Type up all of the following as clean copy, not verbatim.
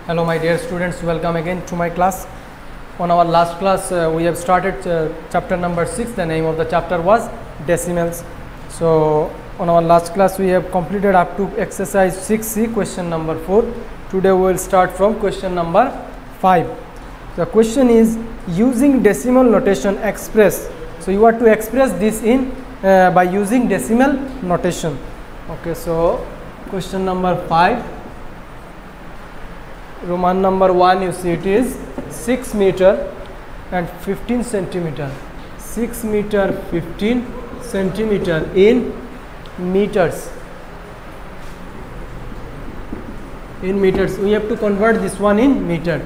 Hello my dear students, welcome again to my class. On our last class we have started chapter number 6. The name of the chapter was decimals. So on our last class we have completed up to exercise 6C, question number 4. Today we will start from question number 5. The question is using decimal notation express. So you have to express this in by using decimal notation. Okay, so question number 5. Roman number 1, you see it is 6 meter and 15 centimeter. 6 meter 15 centimeter in meters. In meters, we have to convert this one in meter.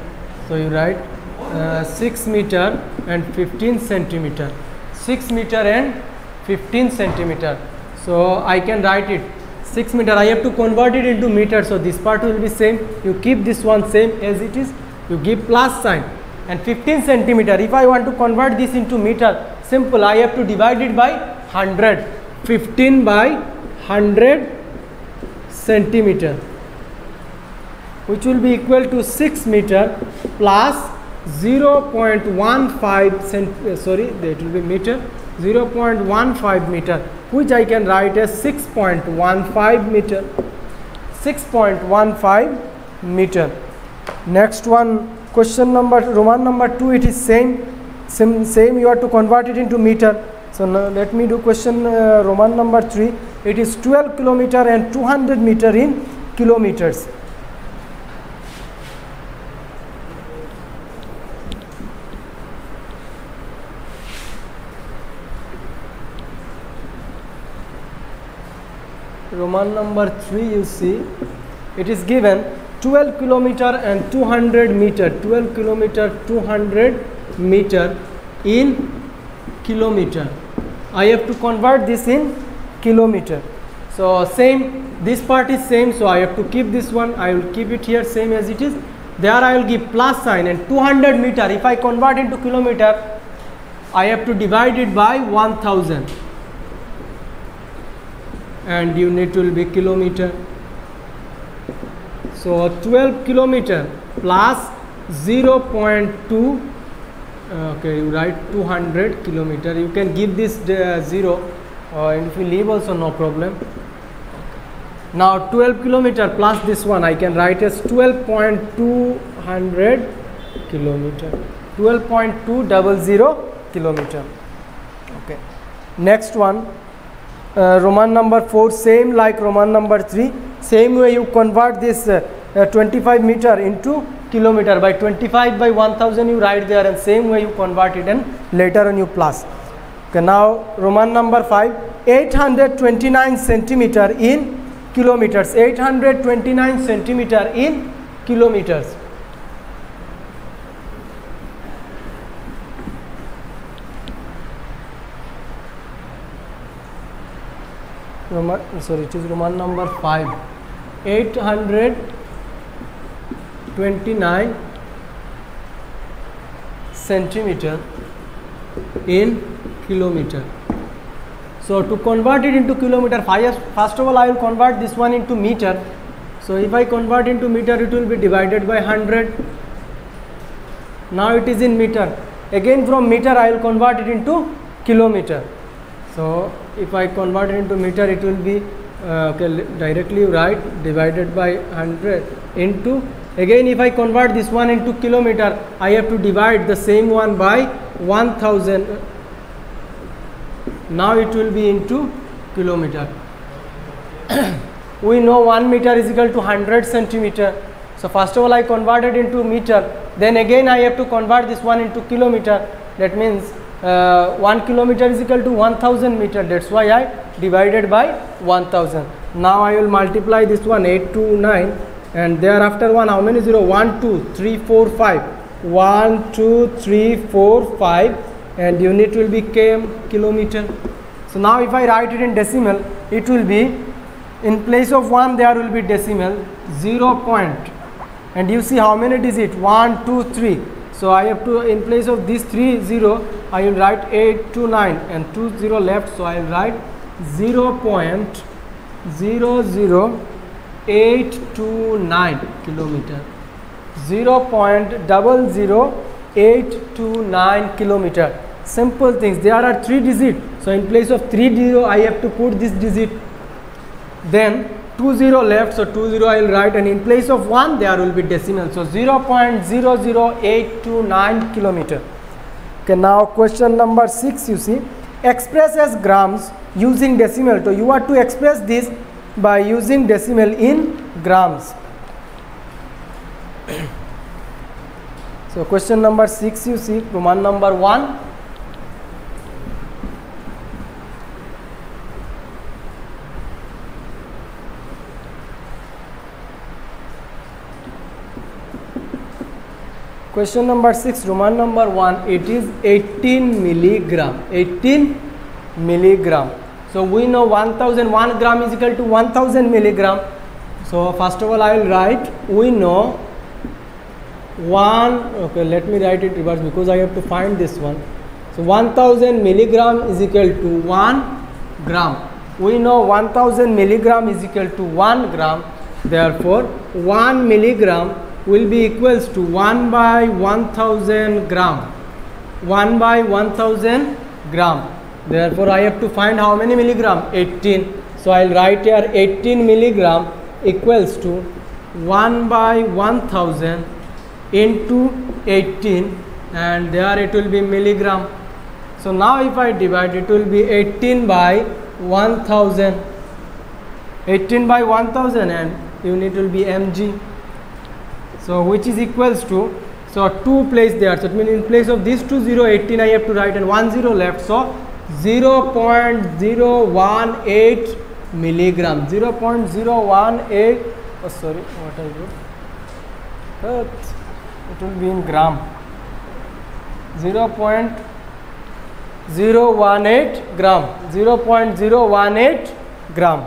So you write 6 meter and 15 centimeter. 6 meter and 15 centimeter. So I can write it 6 meter, I have to convert it into meter, so this part will be same. You keep this one same as it is, you give plus sign. And 15 centimeter, if I want to convert this into meter, simple, I have to divide it by 100. 15 by 100 centimeter, which will be equal to 6 meter plus 0.15 sorry, that will be meter, 0.15 meter, which I can write as 6.15 meter. 6.15 meter. Next one, question number Roman number 2, it is same you have to convert it into meter. So now let me do question Roman number 3. It is 12 kilometer and 200 meter in kilometers. Roman number 3, you see it is given 12 kilometer and 200 meter, 12 kilometer 200 meter in kilometer. I have to convert this in kilometer. So same, this part is same, so I have to keep this one, I will keep it here same as it is. There I will give plus sign, and 200 meter, if I convert into kilometer, I have to divide it by 1000. And unit will be kilometer. So 12 kilometer plus 0.2, okay, you write 200 kilometer. You can give this 0 and if you leave also no problem. Now 12 kilometer plus this one I can write as 12.200 kilometer. 12.200 kilometer. Okay. Next one. Roman number 4, same like Roman number 3, same way you convert this 25 meter into kilometer. By 25 by 1000 you write there, and same way you convert it, and later on you plus. Okay, now Roman number 5, 829 centimeter in kilometers. 829 centimeter in kilometers. It is Roman number 5. 829 centimeter in kilometer. So to convert it into kilometer, first of all I will convert this one into meter. So if I convert into meter, it will be divided by 100. Now it is in meter. Again from meter I will convert it into kilometer. So if I convert it into meter, it will be okay, directly write divided by 100 into, again if I convert this one into kilometer, I have to divide the same one by 1000. Now it will be into kilometer. We know 1 meter is equal to 100 centimeter. So first of all I converted into meter, then again I have to convert this one into kilometer. That means 1 kilometer is equal to 1000 meter. That's why I divided by 1000. Now I will multiply this one 829, and thereafter one, how many 0? 1 2 3 4 5. 1 2 3 4 5, and unit will be kilometer. So now if I write it in decimal, it will be, in place of 1 there will be decimal 0 point, and you see how many digit, 1 2 3. So I have to, in place of this 3 0, I will write 829 and 2 0 left, so I will write 0.00829 kilometer. 0.00829 kilometer. Simple things. There are 3 digits. So in place of 30, I have to put this digit. Then 20 left. So 20 I will write, and in place of 1 there will be decimal. So 0.00829 kilometer. Okay, now question number 6. You see, express as grams using decimal. So you are to express this by using decimal in grams. So question number 6, you see, Roman number 1. Question number 6, Roman number 1, it is 18 milligram. 18 milligram. So we know 1001 gram is equal to 1000 milligram. So first of all I will write, we know 1, okay, let me write it reverse because I have to find this one. So 1000 milligram is equal to 1 gram. We know 1000 milligram is equal to 1 gram. Therefore 1 milligram will be equals to 1 by 1000 gram. 1 by 1000 gram. Therefore I have to find how many milligram? 18. So I will write here 18 milligram equals to 1 by 1000 into 18, and there it will be milligram. So now if I divide, it will be 18 by 1000. 18 by 1000, and unit will be mg. So which is equals to, so 2 place there. So it means in place of this 2 0, 18 I have to write, and 1 0 left. So 0.018 milligram. 0.018. Oh sorry, what I did? But it will be in gram. 0.018 gram. 0.018 gram.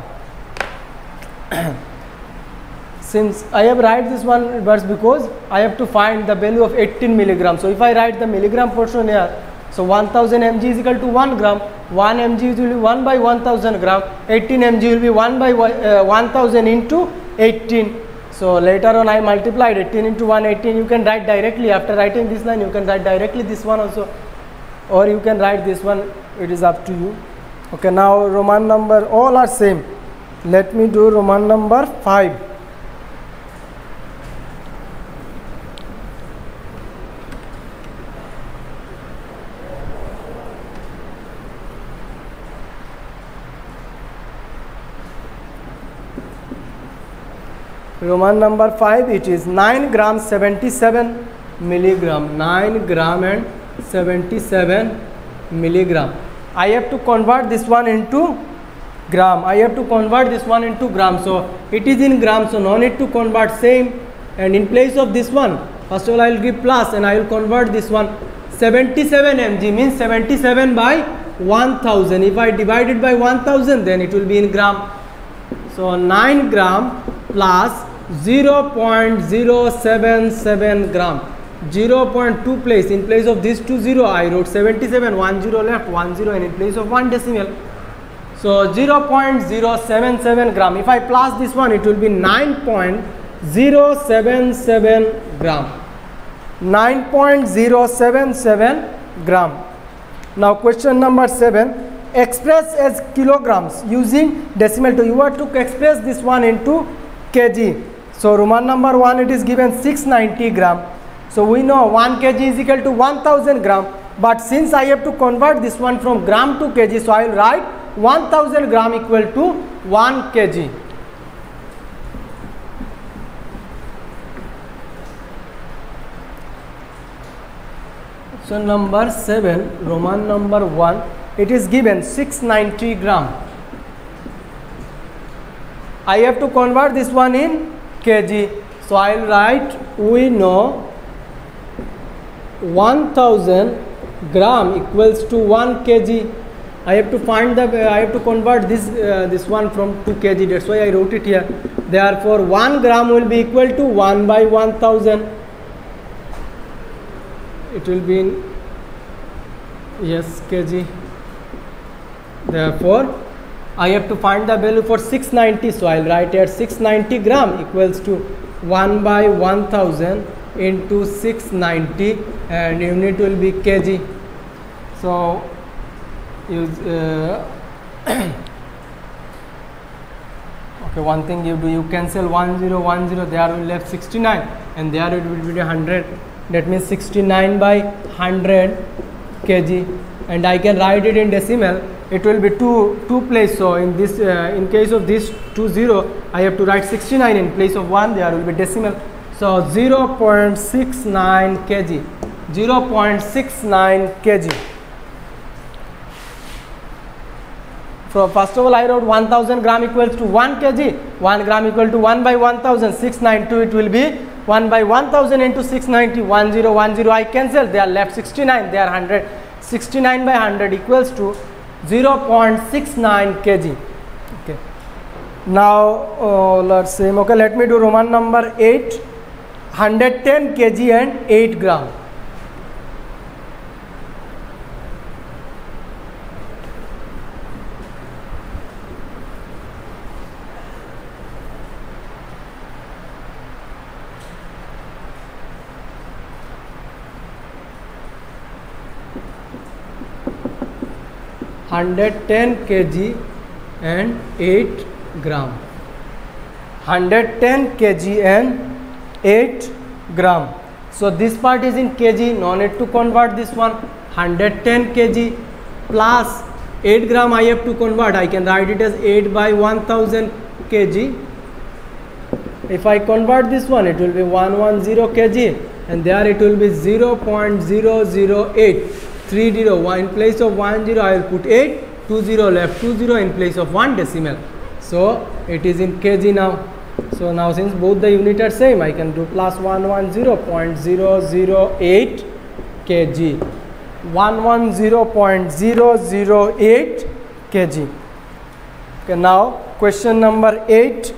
Since I have write this one reverse because I have to find the value of 18 milligram. So if I write the milligram portion here, so 1000 mg is equal to 1 gram. 1 mg will be 1 by 1000 gram. 18 mg will be 1 by 1000 into 18. So later on I multiplied 18 into 118. You can write directly after writing this line. You can write directly this one also, or you can write this one. It is up to you. Okay, now Roman number all are same. Let me do Roman number 5. Roman number 5, it is 9 gram 77 milligram. 9 gram and 77 milligram. I have to convert this one into gram. I have to convert this one into gram. So it is in gram, so no need to convert, same. And in place of this one, first of all I will give plus, and I will convert this one. 77 mg means 77 by 1000. If I divide it by 1000, then it will be in gram. So 9 gram plus 0.077 gram. 0.2 place, in place of this 2 0 I wrote 77, 1 0 left, 1 0, and in place of 1 decimal. So 0.077 gram. If I plus this one, it will be 9.077 gram. 9.077 gram. Now question number 7, express as kilograms using decimal. So you are to express this one into kg. So Roman number 1, it is given 690 gram. So we know 1 kg is equal to 1000 gram. But since I have to convert this one from gram to kg, so I will write 1000 gram equal to 1 kg. So number 7, Roman number 1, it is given 690 gram. I have to convert this one in kg. So I will write, we know 1000 gram equals to 1 kg. I have to find the, I have to convert this this one from 2 kg. That's why I wrote it here. Therefore 1 gram will be equal to 1 by 1000. It will be in, yes, kg. Therefore I have to find the value for 690. So I will write here 690 gram equals to 1 by 1000 into 690 and unit will be kg. So use okay, one thing you do, you cancel 10 10, there will left 69 and there it will be 100, that means 69 by 100 kg, and I can write it in decimal. It will be two place, so in this in case of this 20 I have to write 69 in place of 1, there will be decimal. So 0.69 kg, 0.69 kg. So first of all I wrote 1000 gram equals to 1 kg, 1 gram equal to 1 by 1000, 692 it will be 1 by 1000 into 690, 1010 I cancel, they are left 69, they are 100, 69 by 100 equals to 0.69 kg. Okay. Now let's say, okay, let me do Roman number 8, 110 kg and 8 gram. (110 kg and 8 gram). 110 kg and 8 gram. So this part is in kg, no need to convert this one. 110 kg plus 8 gram I have to convert. I can write it as 8 by 1000 kg. If I convert this one, it will be 110 kg and there it will be 0.00830. In place of 10 I will put 8, 20 left, 20 in place of 1 decimal. So it is in kg now. So now since both the unit are same, I can do plus 110.008 kg, 110.008 kg. Okay, now question number 8,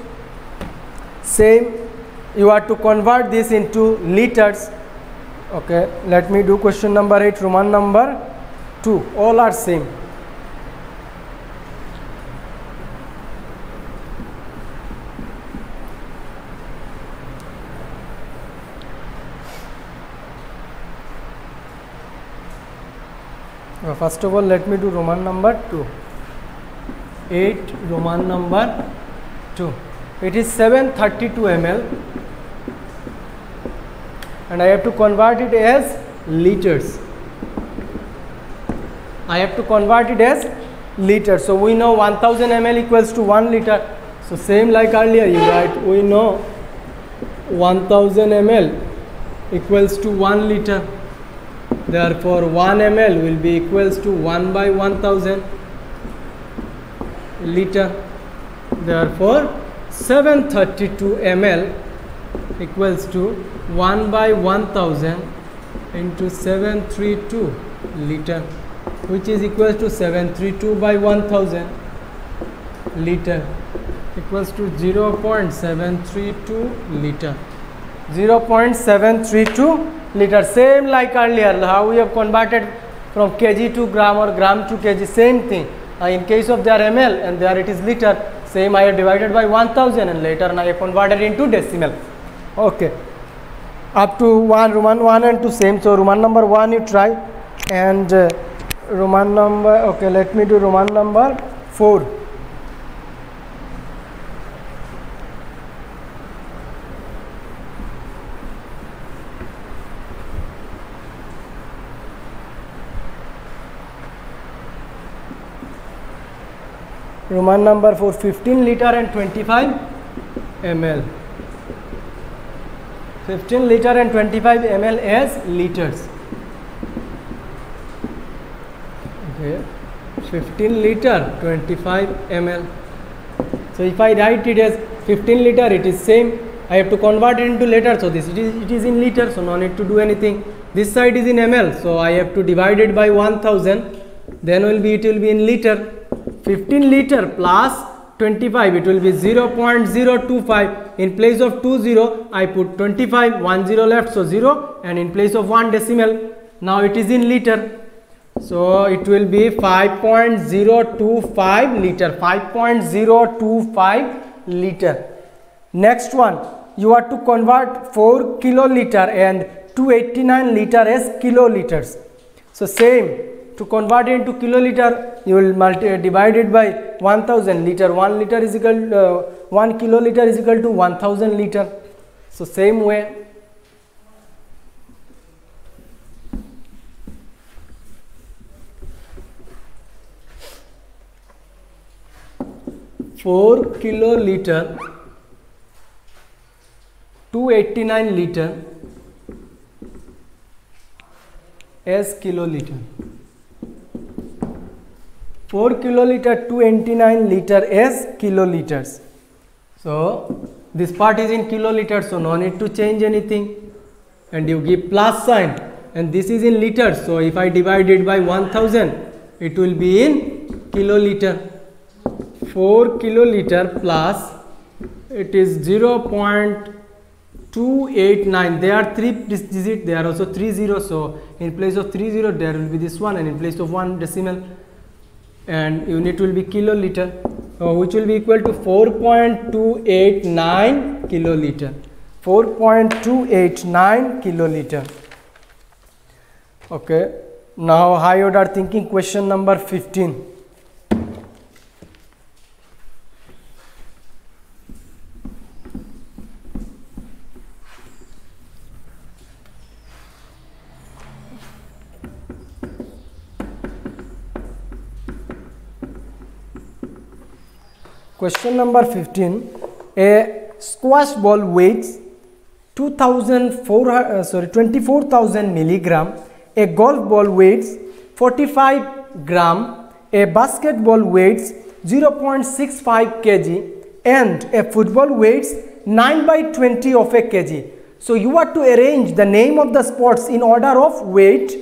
same, you are to convert this into liters. Okay, let me do question number 8, Roman number 2, all are same. First of all, let me do Roman number 2. 8 Roman number 2. It is 732 ml and I have to convert it as liters. I have to convert it as liters. So we know 1000 ml equals to 1 liter. So same like earlier, you write, we know 1000 ml equals to 1 liter. Therefore 1 ml will be equals to 1 by 1000 liter. Therefore 732 ml equals to 1 by 1000 into 732 liter, which is equals to 732 by 1000 liter equals to 0.732 liter. 0.732 liter. Same like earlier, how we have converted from kg to gram or gram to kg, same thing. In case of their ml and there it is liter, same I have divided by 1000 and later I have converted into decimal. Okay, up to Roman 1 and 2 same. So Roman number 1 you try, and Roman number, okay, let me do Roman number 4. Roman number 4, 15 liter and 25 ml. 15 liter and 25 ml as liters. Okay, 15 liter 25 ml. So if I write it as 15 liter, it is same. I have to convert it into liter, so this it is in liter, so no need to do anything. This side is in ml, so I have to divide it by 1000. Then it will be in liter. 15 liter plus 25, it will be 0.025. In place of 20 I put 25, 10 left, so 0, and in place of 1 decimal, now it is in liter, so it will be 5.025 liter. 5.025 liter. Next one, you are to convert 4 kiloliter and 289 liter as kiloliters. So same, to convert it into kiloliter, you will divide it by 1000 liter. 1 liter is equal 1 kiloliter is equal to 1000 liter. So same way. Four kiloliter, 289 liter as kiloliter. 4 kiloliter, 289 liter as kiloliters. So this part is in kiloliters, so no need to change anything, and you give plus sign, and this is in liters, so if I divide it by 1000, it will be in kiloliter. 4 kiloliter plus, it is 0.289. There are 3 digits, there are also 3 zeros, so in place of 3 zero there will be this one, and in place of 1 decimal, and unit will be kiloliter, which will be equal to 4.289 kiloliter. 4.289 kiloliter. Okay, now high order thinking question number 15. Question number 15. A squash ball weighs 24,000 milligram. A golf ball weighs 45 gram. A basketball weighs 0.65 kg, and a football weighs 9/20 of a kg. So you are to arrange the name of the sports in order of weight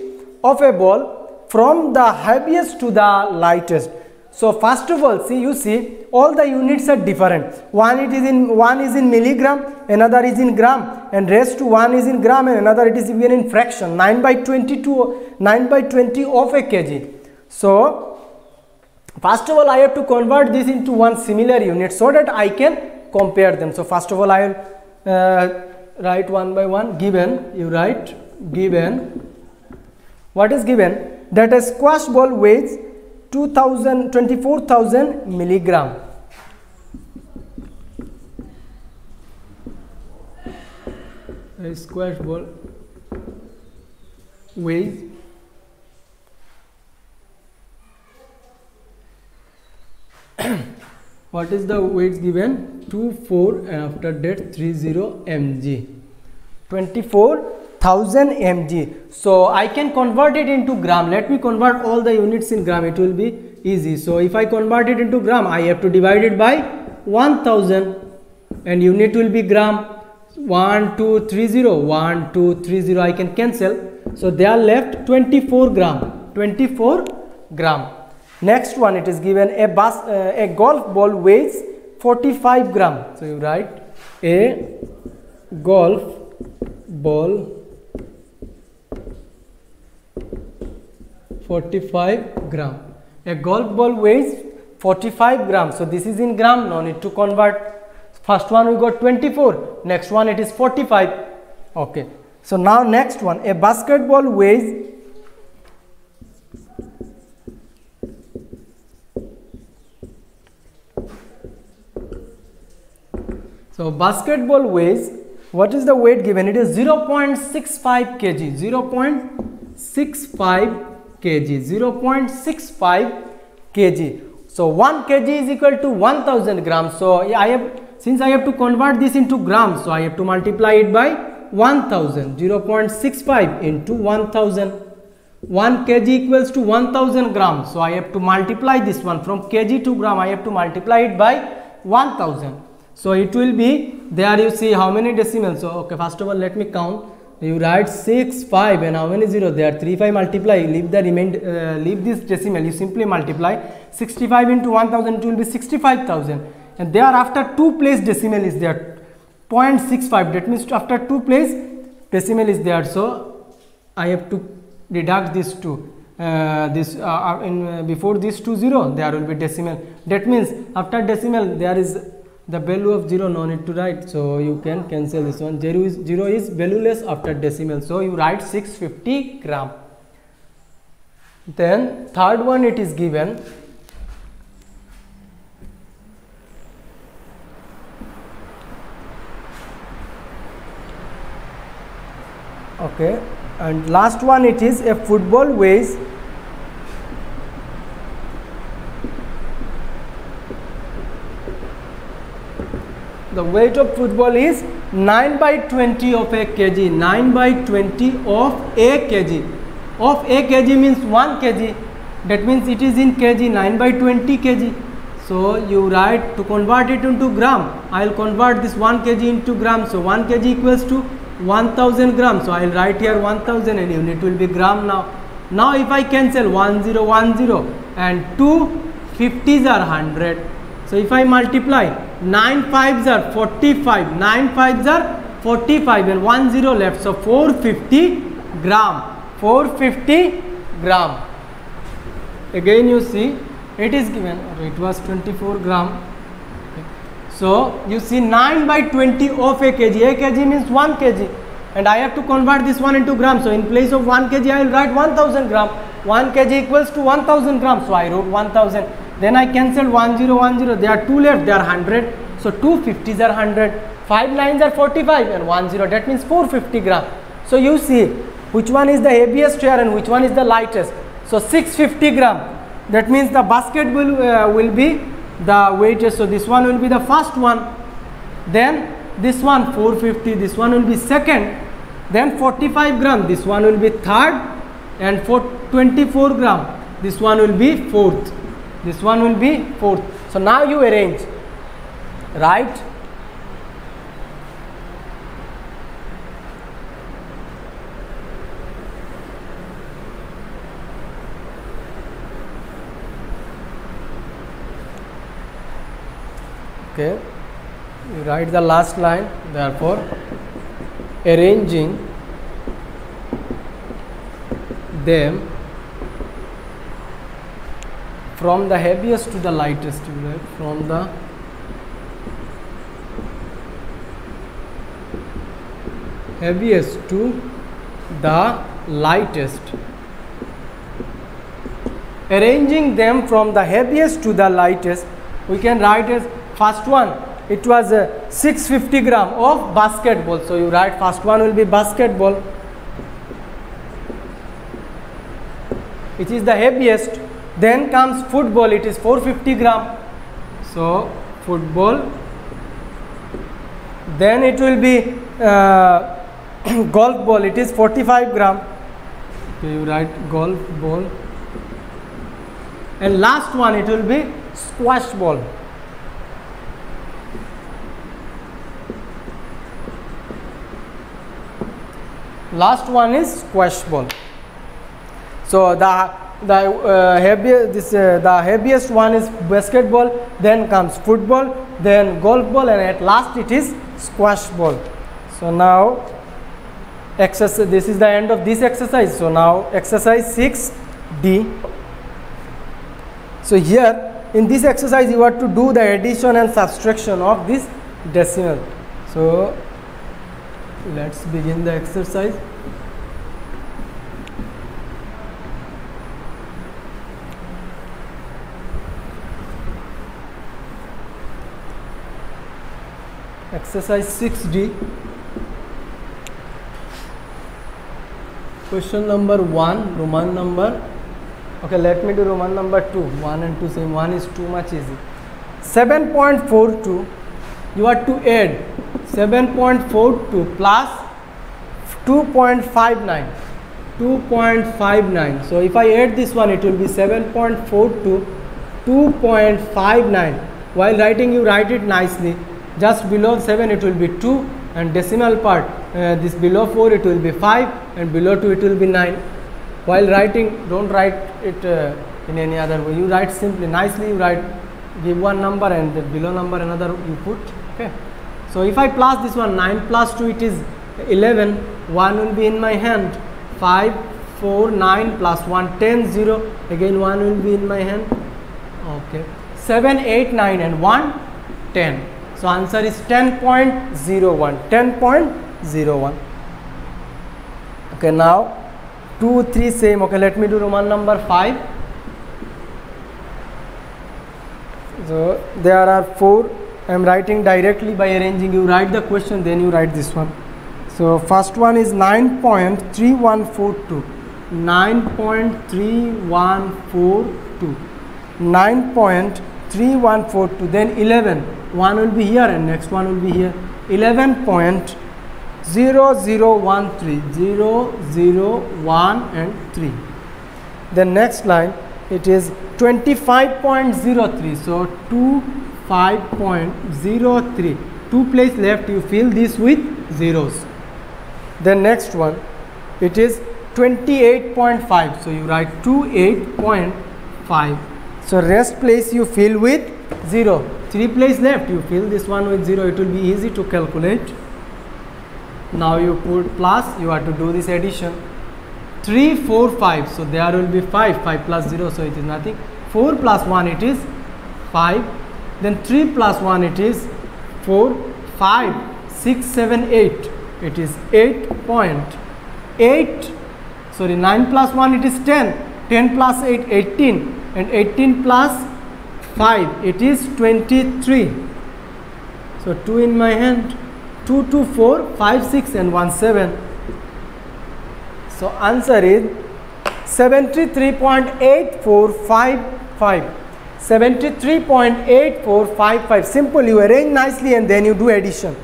of a ball from the heaviest to the lightest. So first of all, you see all the units are different. One is in milligram, another is in gram, and rest to one is in gram, and another it is even in fraction. 9/20 to 9/20 of a kg. So first of all, I have to convert this into one similar unit so that I can compare them. So first of all, I will write one by one. Given, you write given. What is given? That a squash ball weighs 24,000 milligram. A squash ball weighs what is the weights given? 24 and after that 30 mg. 24,000 mg. So I can convert it into gram. Let me convert all the units in gram. It will be easy. So if I convert it into gram, I have to divide it by 1000, and unit will be gram. 1230, 1230. I can cancel. So they are left 24 gram. 24 gram. Next one, it is given a golf ball weighs 45 gram. So you write a golf ball 45 gram. A golf ball weighs 45 grams. So this is in gram, no need to convert. First one we got 24, next one it is 45. Okay. So now next one, a basketball weighs what is the weight given? It is 0.65 kg. 0.65 kg. 0.65 kg. So 1 kg is equal to 1000 grams. So since I have to convert this into grams, so I have to multiply it by 1000. 0.65 into 1000. 1 kg equals to 1000 grams. So I have to multiply this one from kg to gram. I have to multiply it by 1000. So it will be, there you see how many decimals. So okay, first of all let me count. You write 6, 5, and how many 0? There 3, 5 multiply, leave the leave this decimal, you simply multiply. 65 into 1000, it will be 65,000. And thereafter 2 place decimal is there, 0.65. That means after 2 place decimal is there. So I have to deduct this 2. Before this 2 0, there will be decimal. That means after decimal there is the value of 0 no need to write, so you can cancel this one. 0 is valueless after decimal, so you write 650 gram. Then third one, it is given okay, and last one, it is a football weighs the weight of football is 9/20 of a kg. 9/20 of a kg. Of a kg means 1 kg. That means it is in kg. 9/20 kg. So you write, to convert it into gram, I will convert this 1 kg into gram. So 1 kg equals to 1000 grams. So I will write here 1000 and unit will be gram now. Now if I cancel 1010 and 2 50s are 100. So if I multiply 9 5s are 45, 9 5s are 45 and 1 0 left. So 450 gram. 450 gram. Again you see, it is given, it was 24 gram. Okay. So you see 9/20 of a kg. A kg means 1 kg, and I have to convert this one into gram. So in place of 1 kg I will write 1000 gram. 1 kg equals to 1000 grams. So I wrote 1000. Then I cancelled 1010. There are 2 left, they are 100. So 2 50s are 100. 5 9s are 45 and 1 0. That means 450 gram. So you see which one is the heaviest here and which one is the lightest. So 650 gram. That means the basket will be the weightage. So this one will be the first one. Then this one 450. This one will be second. Then 45 gram. This one will be third. And for 24 gram. This one will be fourth. This one will be fourth. So now you arrange, right? Okay, you write the last line. Therefore, arranging them from the heaviest to the lightest, right? From the heaviest to the lightest. Arranging them from the heaviest to the lightest, we can write as first one, it was 650 gram of basketball. So you write first one will be basketball, which is the heaviest. Then comes football, it is 450 gram. So football. Then it will be golf ball, it is 45 gram. So you write golf ball. And last one, it will be squash ball. Last one is squash ball. So the heaviest one is basketball, then comes football, then golf ball, and at last it is squash ball. So now exercise, this is the end of this exercise. So now exercise 6D. So here in this exercise you have to do the addition and subtraction of this decimal. So let's begin the exercise. Exercise 6D. Question number 1, Roman number. Okay, let me do Roman number 2. 1 and 2 same. 1 is too much easy. 7.42. You have to add 7.42 plus 2.59. 2.59. So if I add this one, it will be 7.42, 2.59. While writing, you write it nicely. Just below 7 it will be 2, and decimal part this below 4 it will be 5, and below 2 it will be 9. While writing, don't write it in any other way. You write simply, nicely you write, give one number and the below number another you put. Okay. So if I plus this one, 9 plus 2 it is 11, 1 will be in my hand, 5, 4, 9 plus 1, 10, 0, again 1 will be in my hand. Okay. 7, 8, 9 and 1, 10. So answer is 10.01. 10.01. Okay, now 2, 3 same. Okay, let me do Roman number 5. So there are 4. I am writing directly by arranging. You write the question, then you write this one. So first one is 9.3142. 9.3142. 9.3142. Then 11. One will be here and next one will be here. 11.0013. 0, 0, 1 and 3. The next line, it is 25.03. So 25.03. 2 place left, you fill this with zeros. The next one, it is 28.5. So you write 28.5. So rest place you fill with 0. 3 place left, you fill this one with 0. It will be easy to calculate. Now you put plus, you have to do this addition. 3, 4, 5. So there will be 5. 5 plus 0, so it is nothing. 4 plus 1, it is 5. Then 3 plus 1, it is 4. 5, 6, 7, 8. It is 8.8. Sorry, 9 plus 1, it is 10. 10 plus 8, 18. And 18 plus 5, it is 23. So 2 in my hand. 2, 2, 4, 5, 6 and 1, 7. So answer is 73.8455. 73.8455. Simple, you arrange nicely and then you do addition.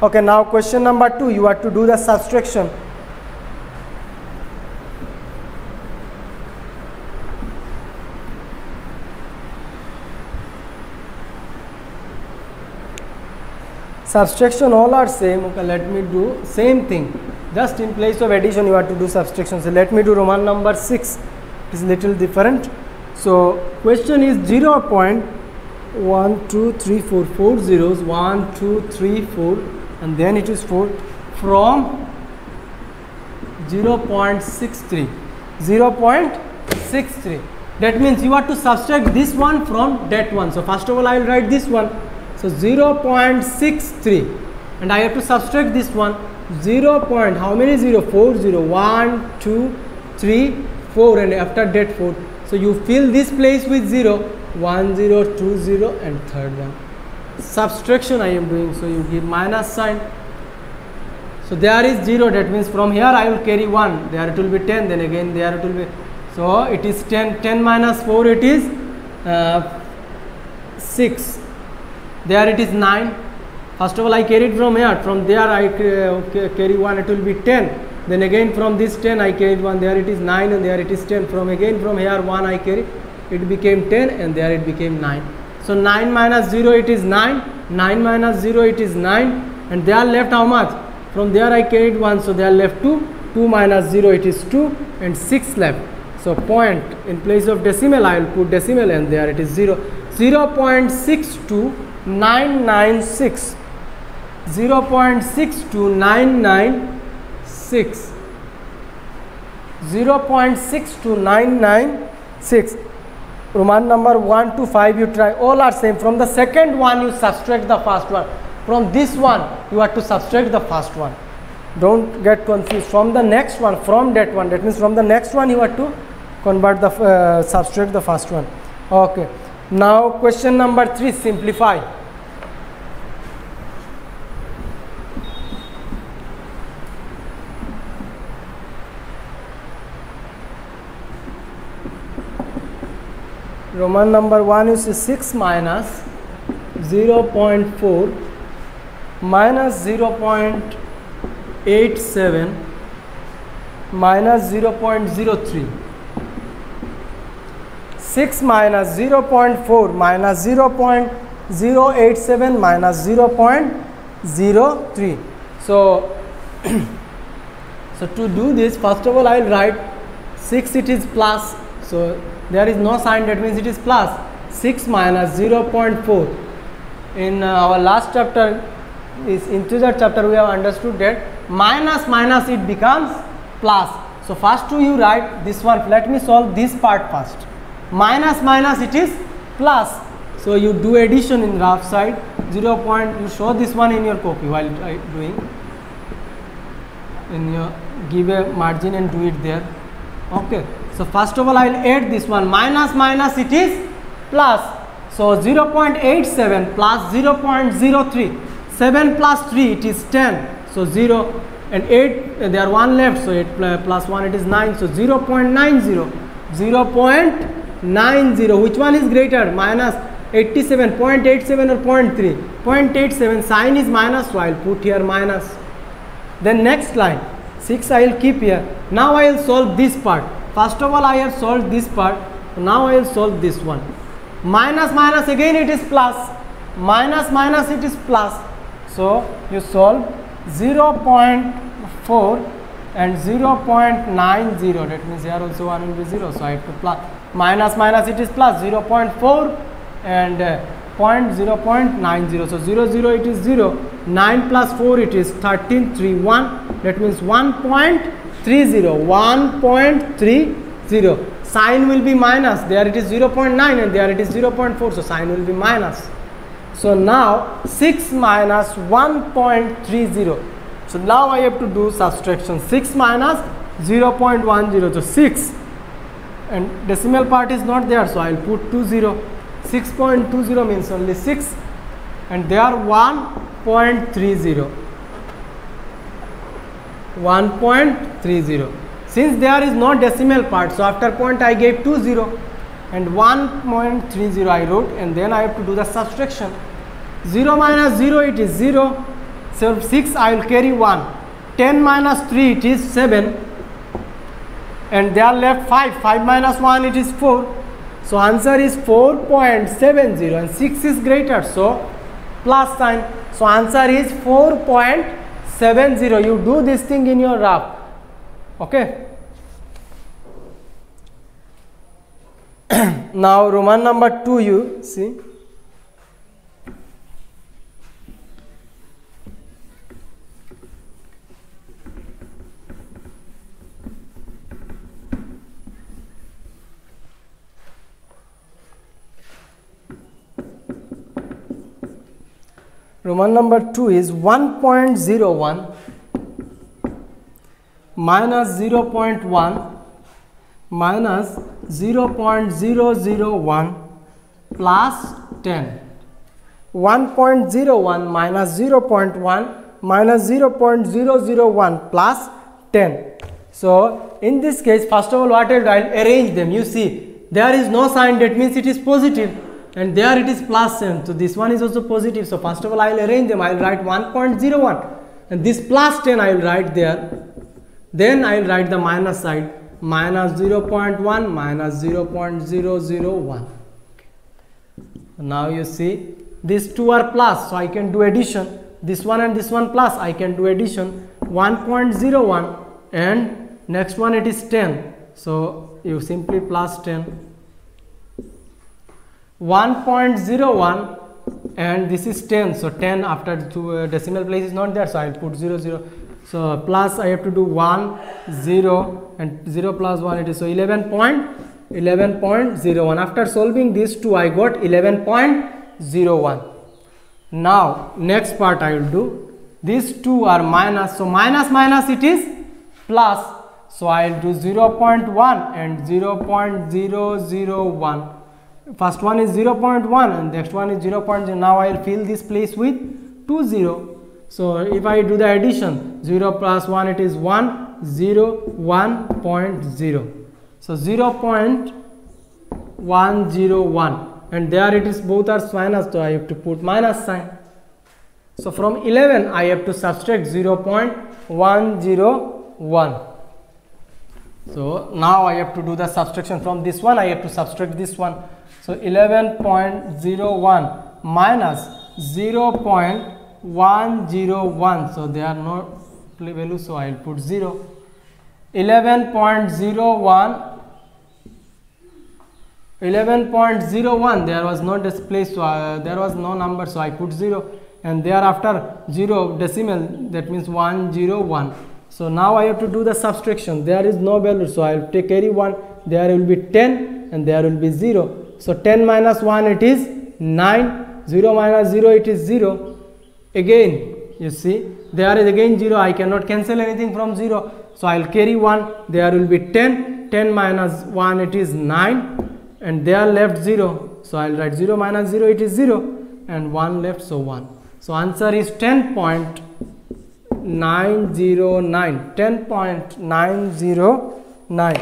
Okay, now question number 2, you have to do the subtraction. Subtraction all are same. Okay, let me do same thing. Just in place of addition, you have to do subtraction. So let me do Roman number 6. It is little different. So question is 0.1234 4 zeros 1 2 3 4 and then it is 4 from 0.63. 0.63. That means you have to subtract this one from that one. So first of all, I will write this one. So 0.63 and I have to subtract this one. 0. How many 0? 4 0. 1 2 3 4 and after that 4. So you fill this place with 0. 1 0 2 0 and third one. Subtraction I am doing. So you give minus sign. So there is 0. That means from here I will carry 1. There it will be 10. Then again there it will be. So it is 10. 10 minus 4 it is 6. There it is 9. First of all, I carried from here. From there I carry 1. It will be 10. Then again from this 10 I carried 1. There it is 9 and there it is 10. From here 1 I carry. It became 10 and there it became 9. So 9 minus 0 it is 9. 9 minus 0 it is 9. And there left how much? From there I carried 1. So there left 2. 2 minus 0 it is 2 and 6 left. So point in place of decimal I will put decimal and there it is 0. 0.62996. 0.62996. 0.62996. Roman number 1 to 5 you try. All are same. From the second one you subtract the first one. From this one you have to subtract the first one. Don't get confused. From the next one, from that one. That means from the next one you have to convert the subtract the first one. Okay. Now question number 3, simplify. Roman number 1 is 6 minus 0.4 minus 0.87 minus 0.03. 6 minus 0.4 minus 0.087 minus 0.03. So to do this, first of all I will write 6, it is plus. So there is no sign, that means it is plus. 6 minus 0.4. In our last chapter, is integer chapter, we have understood that minus minus it becomes plus. So first you write this one. Let me solve this part first. Minus minus it is plus. So you do addition in rough side. 0 point, you show this one in your copy while doing, in your, give a margin and do it there. Okay, so first of all I will add this one, minus minus it is plus, so 0.87 plus 0.03, 7 plus 3 it is 10, so 0 and 8, there are 1 left, so 8 plus 1 it is 9, so 0.90, 0.90, which one is greater, minus 87, 0.87 or 0.3, 0.87, sign is minus, so I will put here minus. Then next line, 6 I will keep here. Now I will solve this part. First of all I have solved this part, now I will solve this one. Minus minus again it is plus, minus minus it is plus, so you solve 0.4 and 0.90, that means here also 1 will be 0, so I have to plus, minus minus it is plus, 0.4 and 0.90, so 0 0 it is 0, 9 plus 4 it is 13, 3 1, that means 1.30, 1.30, sign will be minus, there it is 0.9 and there it is 0.4, so sign will be minus. So now 6 minus 1.30, so now I have to do subtraction, 6 minus 0.10, so 6 and decimal part is not there, so I will put 20, 6.20 means only 6 and they are 1.30, 1.30. Since there is no decimal part, so after point I gave 20 and 1.30 I wrote, and then I have to do the subtraction. 0 minus 0 it is 0, so 6 I will carry 1, 10 minus 3 it is 7 and there are left 5, 5 minus 1 it is 4, so answer is 4.70 and 6 is greater, so plus sign, so answer is 4.70. You do this thing in your rough. Okay. Now Roman number 2, you see. Roman number 2 is 1.01 minus 0.1 minus 0.001 plus 10. 1.01 minus 0.1 minus 0.001 plus 10. So in this case, first of all what I will do, I will arrange them. You see there is no sign, that means it is positive, and there it is plus 10, so this one is also positive. So first of all I will arrange them. I will write 1.01 and this plus 10 I will write there. Then I will write the minus side, minus 0.1 minus 0.001. Now you see these two are plus, so I can do addition. This one and this one plus, I can do addition. 1.01 and next one it is 10, so you simply plus 10. 1.01 and this is 10, so 10 after two decimal place is not there, so I will put 0 0, so plus I have to do 1 0 and 0 plus 1 it is, so 11.01. After solving these two I got 11.01. Now next part I will do, these two are minus, so minus minus it is plus, so I will do 0.1 and 0.001. First one is 0.1 and next one is 0.0. Now I will fill this place with 20. So if I do the addition, 0 plus 1 it is 1, 0, 1.0. So 0.101 and there it is both are minus, so I have to put minus sign. So from 11 I have to subtract 0.101. So now I have to do the subtraction. From this one I have to subtract this one. So 11.01 minus 0.101, so they are no value, so I will put 0. 11.01, there was no display, so there was no number, so I put 0, and thereafter 0 decimal, that means 101. So now I have to do the subtraction. There is no value, so I will take carry 1, there will be 10 and there will be 0. So 10 minus 1 it is 9 0 minus 0, it is 0. Again, you see, there is again 0. I cannot cancel anything from 0. So I will carry 1. There will be 10. 10 minus 1, it is 9. And there left 0. So I will write 0 minus 0, it is 0. And 1 left, so 1. So answer is 10.909. 10.909.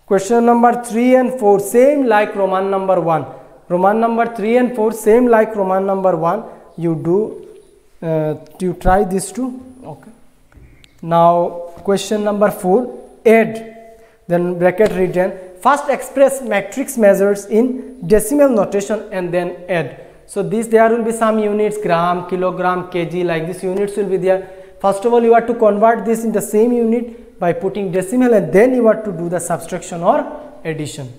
Question number 3 and 4, same like Roman number 1. Roman number 3 and 4, same like Roman number 1. You try this too. Okay. Now question number 4, add. Then bracket written. First express matrix measures in decimal notation and then add. So this, there will be some units, gram, kilogram, kg, like this units will be there. First of all, you have to convert this in the same unit by putting decimal, and then you have to do the subtraction or addition.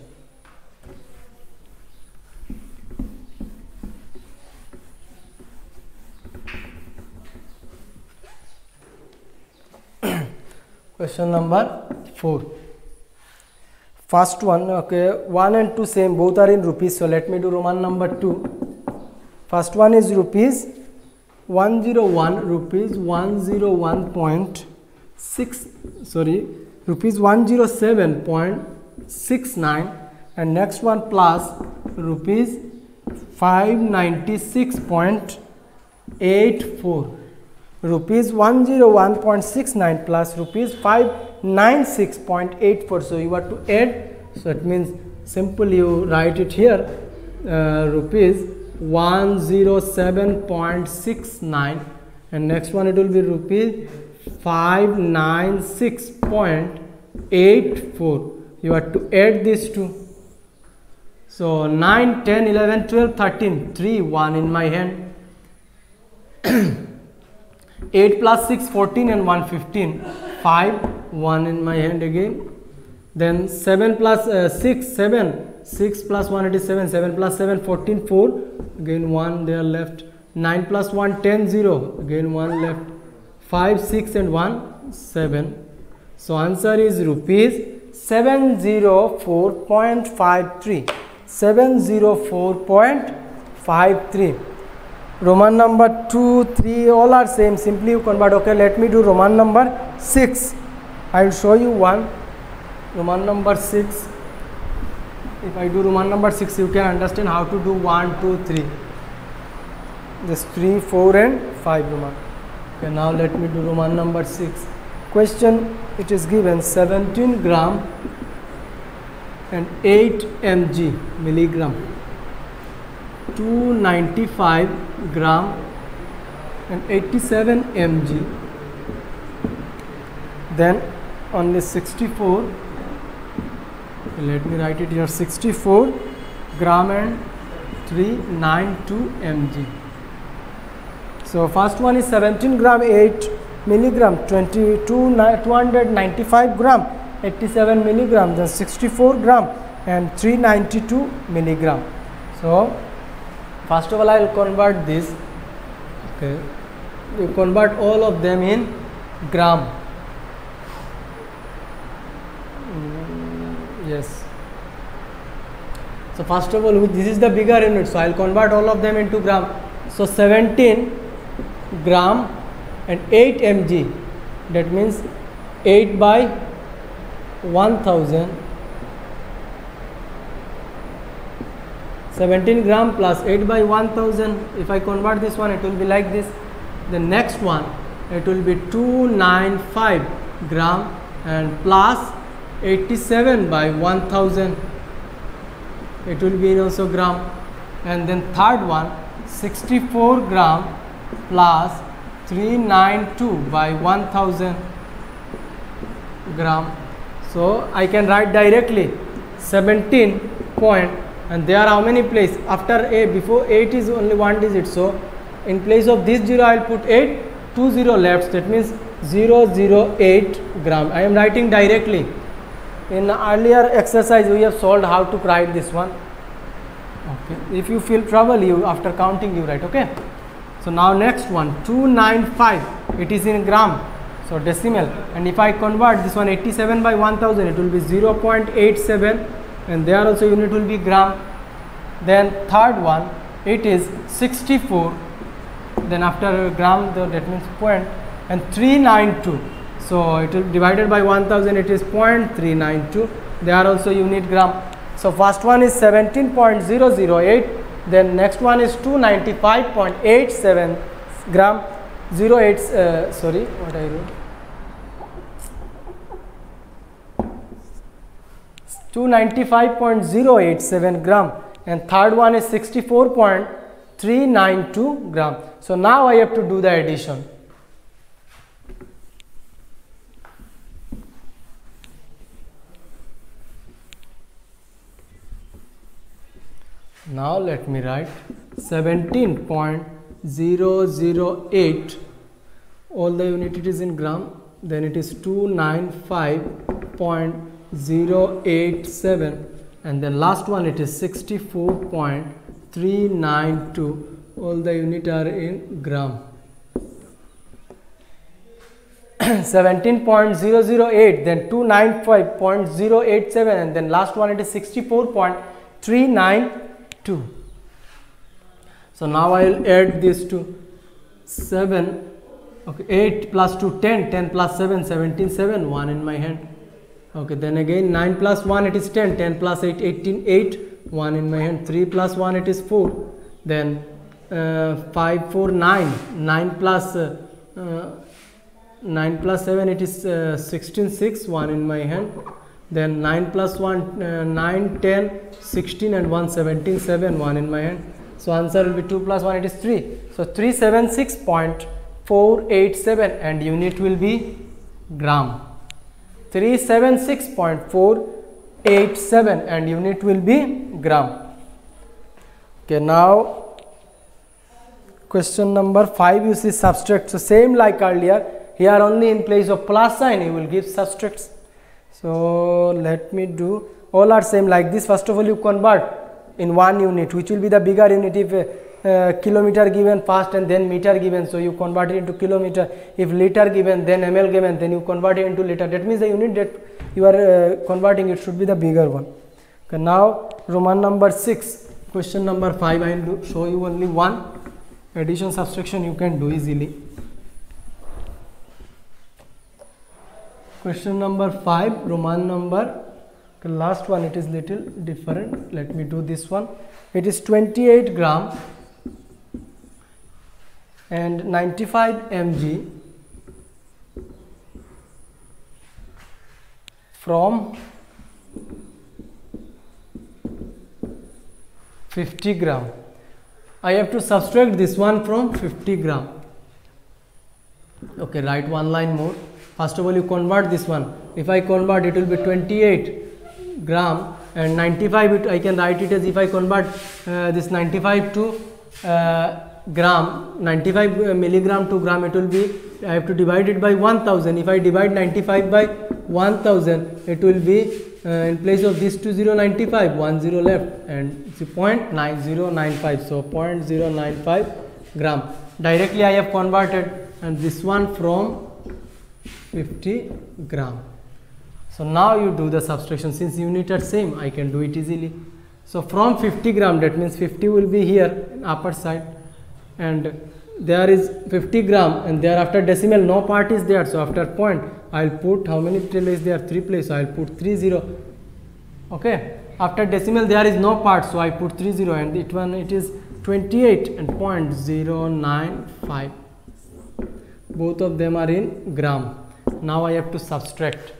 Question number 4. First one, okay, 1 and 2 same, both are in rupees. So let me do Roman number 2. First one is rupees 101, rupees 101.6, sorry, rupees 107.69, and next one plus rupees 596.84. Rupees 101.69 plus rupees 596.84. So you have to add. So it means simple, you write it here, rupees 107.69, and next one it will be rupees 596.84. You have to add these two. So 9, 10, 11, 12, 13, 3, 1 in my hand. 8 plus 6, 14, and 1, 15. 5, 1 in my hand again. Then 7 plus 6, 7. 6 plus 1, it is 7. 7 plus 7, 14, 4. Again 1 there left. 9 plus 1, 10, 0. Again 1 left. 5, 6, and 1, 7. So answer is rupees 704.53. 704.53. Roman number 2, 3, all are same. Simply you convert. Okay, let me do Roman number 6. I will show you one. Roman number 6. If I do Roman number 6, you can understand how to do 1, 2, 3. This 3, 4, and 5 Roman. Okay, now let me do Roman number 6. Question, it is given 17 gram and 8 mg, milligram. 295 gram and 87 mg. Then only 64, let me write it here, 64 gram and 392 mg. So first one is 17 gram 8 milligram, 295 gram 87 milligram, then 64 gram and 392 milligram. So first of all, I will convert this. Okay, you convert all of them in gram. Yes. So first of all, this is the bigger unit, so I will convert all of them into gram. So 17 gram and 8 mg, that means 8 by 1000. 17 gram plus 8 by 1000. If I convert this one, it will be like this. The next one, it will be 295 gram and plus 87 by 1000. It will be also gram. And then third one, 64 gram plus 392 by 1000 gram. So I can write directly 17 point, and there are how many places after a, before 8 is only one digit, so in place of this 0 I will put 8, 2 0 left, that means 008 gram. I am writing directly. In earlier exercise we have solved how to write this one. Okay, if you feel trouble, you after counting you write. Okay, so now next one, 295, it is in gram, so decimal, and if I convert this one 87 by 1000, it will be 0.87, and there also unit will be gram. Then third one, it is 64, then after gram that means point, and 392. So it is divided by 1000, it is 0.392. They are also unit gram. So first one is 17.008, then next one is 295.87 gram 08 sorry what I wrote, 295.087 gram, and third one is 64.392 gram. So now I have to do the addition. Now let me write 17.008, all the unit it is in gram, then it is 295.087, and then last one it is 64.392, all the unit are in gram. 17.008, then 295.087, and then last one it is 64.392. So now I will add this to 7, okay, 8 plus 2 10, 10 plus 7 17, 7, 1 in my hand. Okay, then again 9 plus 1 it is 10, 10 plus 8 18, 8, 1 in my hand. 3 plus 1 it is 4, then 5 4 9, 9 plus 9 plus 7 it is 16, 6, 1 in my hand. Then 9 plus 1 9 10 16 and 1 17, 7, 1 in my hand. So answer will be 2 plus 1 it is 3. So 376.487 and unit will be gram. 376.487 and unit will be gram. Okay, now question number 5, you see subtract. So same like earlier, here only in place of plus sign you will give subtracts. So let me do, all are same like this. First of all you convert in one unit, which will be the bigger unit. If kilometer given first and then meter given, so you convert it into kilometer. If liter given, then ml given, then you convert it into liter. That means the unit that you are converting, it should be the bigger one. Okay, now Roman number 6, question number 5, I will show you only one addition subtraction you can do easily. Question number 5, Roman number, the last one it is little different. Let me do this one. It is 28 gram and 95 mg from 50 gram. I have to subtract this one from 50 gram. Okay, write one line more. First of all you convert this one. If I convert, it will be 28 gram and 95, I can write it as, if I convert this 95 to gram, 95 milligram to gram, it will be, I have to divide it by 1000. If I divide 95 by 1000, it will be in place of this 2095, 10 left, and it's 0.9095, so 0.095 gram. Directly I have converted, and this one from 50 gram. So now you do the subtraction. Since unit are same, I can do it easily. So from 50 gram, that means 50 will be here in upper side, and there is 50 gram, and thereafter decimal no part is there. So after point, I'll put, how many places there? 3 places. So I'll put 30. Okay. After decimal there is no part, so I put 30, and it is 28 and 0.095. Both of them are in gram. Now I have to subtract.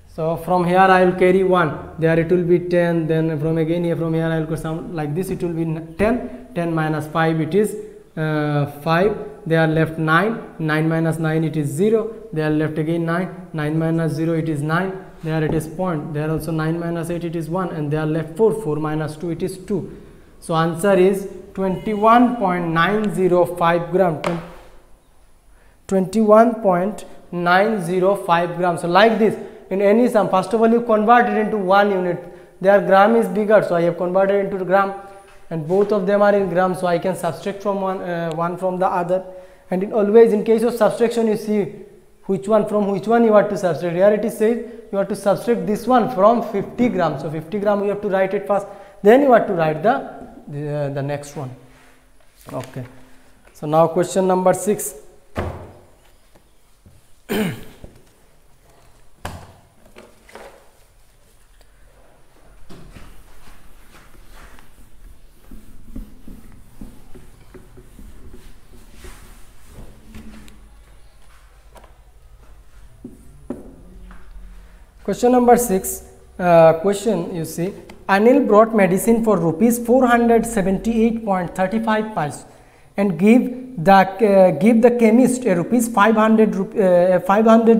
So from here I will carry 1, there it will be 10, then from again here, from here I will go some like this, it will be 10, 10 minus 5 it is 5, they are left 9, 9 minus 9 it is 0, they are left again 9, 9 minus 0 it is 9, there it is point, there also 9 minus 8 it is 1, and they are left 4, 4 minus 2 it is 2. So answer is 21.905 gram, 21.905 gram. So like this, in any sum, first of all you convert it into one unit. Their gram is bigger, so I have converted into gram, and both of them are in gram, so I can subtract from one from the other. And always in case of subtraction, you see which one from which one you have to subtract. Here it is said you have to subtract this one from 50 gram. So 50 gram you have to write it first, then you have to write the next one. Okay, so now question number 6. Question number 6, question you see, Anil brought medicine for rupees 478.35 pence and give the chemist a rupees 500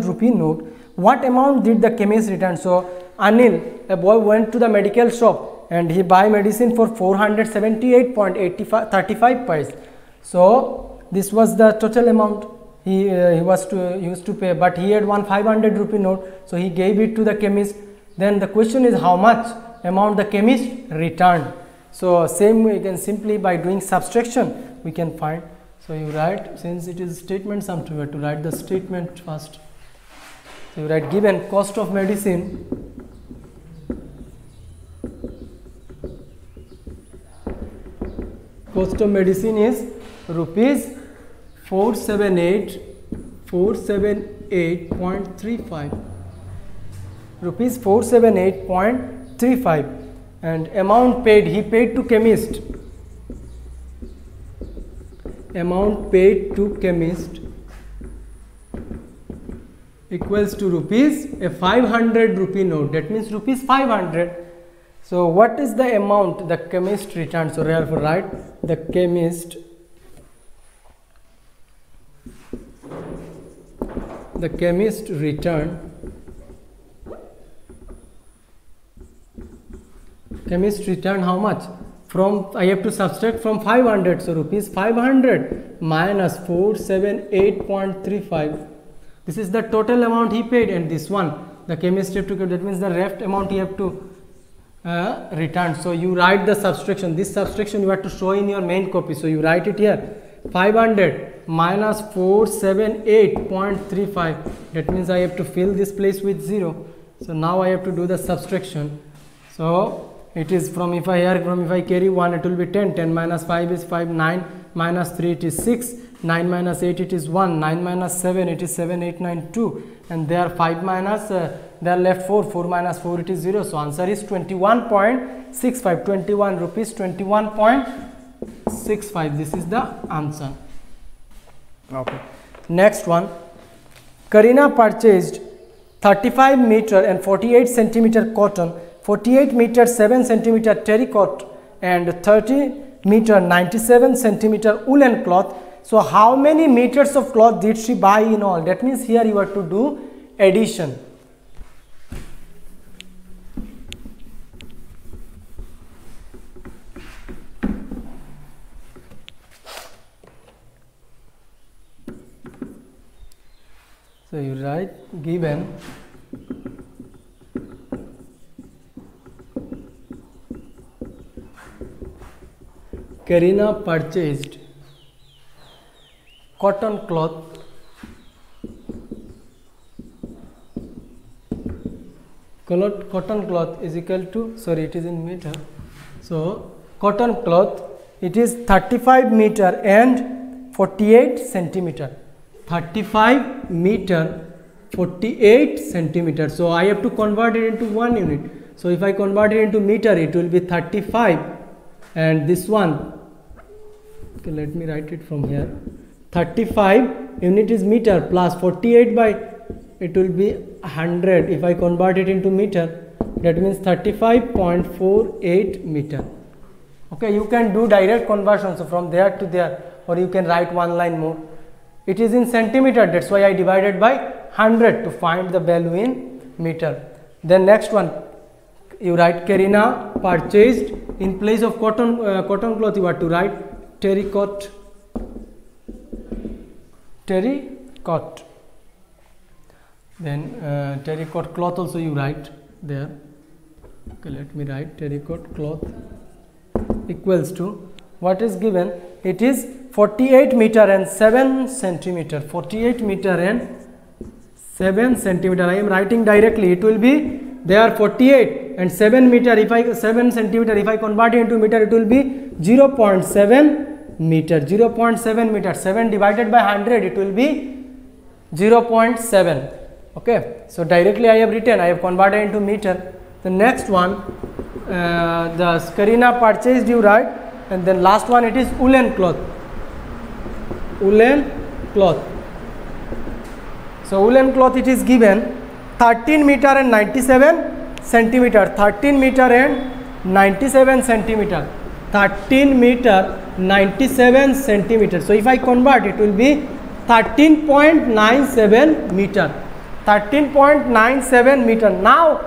rupee note. What amount did the chemist return? So Anil, a boy, went to the medical shop and he buy medicine for 478.35 pence. So this was the total amount he used to pay, but he had one 500 rupee note, so he gave it to the chemist. Then the question is how much amount the chemist returned. So same way, you can simply by doing subtraction we can find. So you write, since it is statement sum, you have to write the statement first. So you write given cost of medicine is rupees 478.35, rupees 478.35, and amount paid, he paid to chemist, amount paid to chemist equals to rupees a 500 rupee note, that means rupees 500. So what is the amount the chemist returned? So therefore write the chemist returned how much? From, I have to subtract from 500, so rupees 500 minus 478.35. This is the total amount he paid, and this one the chemist have to give, that means the left amount he have to return. So you write the subtraction, this subtraction you have to show in your main copy, so you write it here, 500 minus 478.35, that means I have to fill this place with 0. So now I have to do the subtraction. So it is from, if I carry 1, it will be 10, 10 minus 5 is 5, 9 minus 3 it is 6, 9 minus 8 it is 1, 9 minus 7 it is 7, 8, 9, 2, and there 5 minus, there left 4, 4 minus 4 it is 0. So answer is 21.65, 21 rupees 21.65, this is the answer. Okay. Next one, Karina purchased 35 meter and 48 centimeter cotton, 48 meter 7 centimeter terracotta and 30 meter 97 centimeter woolen cloth. So how many meters of cloth did she buy in all? That means here you have to do addition. So you write given Karina purchased cotton cloth is equal to, sorry, it is in meter. So cotton cloth, it is 35 meter and 48 centimeter. 35 meter 48 centimeter. So I have to convert it into 1 unit. So if I convert it into meter, it will be 35, and this one, okay, let me write it from here, 35 unit is meter plus 48 by, it will be 100. If I convert it into meter, that means 35.48 meter. Okay, you can do direct conversion, so from there to there, or you can write one line more. It is in centimeter, that's why I divided by 100 to find the value in meter. Then next one, you write Karina purchased, in place of cotton cloth you have to write terracotta. Then terracotta cloth also you write there. Okay, let me write terracotta cloth equals to, what is given? It is 48 meter and 7 centimeter. 48 meter and 7 centimeter. I am writing directly. It will be there 48 and 7 meter. If I 7 centimeter, if I convert it into meter, it will be 0.7 meter. 0.7 meter. 7 divided by 100, it will be 0.7. Okay, so directly I have written, I have converted into meter. The next one, the Karina purchased, you write, and then last one, it is woolen cloth. Woolen cloth. So woolen cloth, it is given 13 meter and 97 centimeter. 13 meter and 97 centimeter. 13 meter 97 centimeter. So if I convert, it will be 13.97 meter. 13.97 meter. Now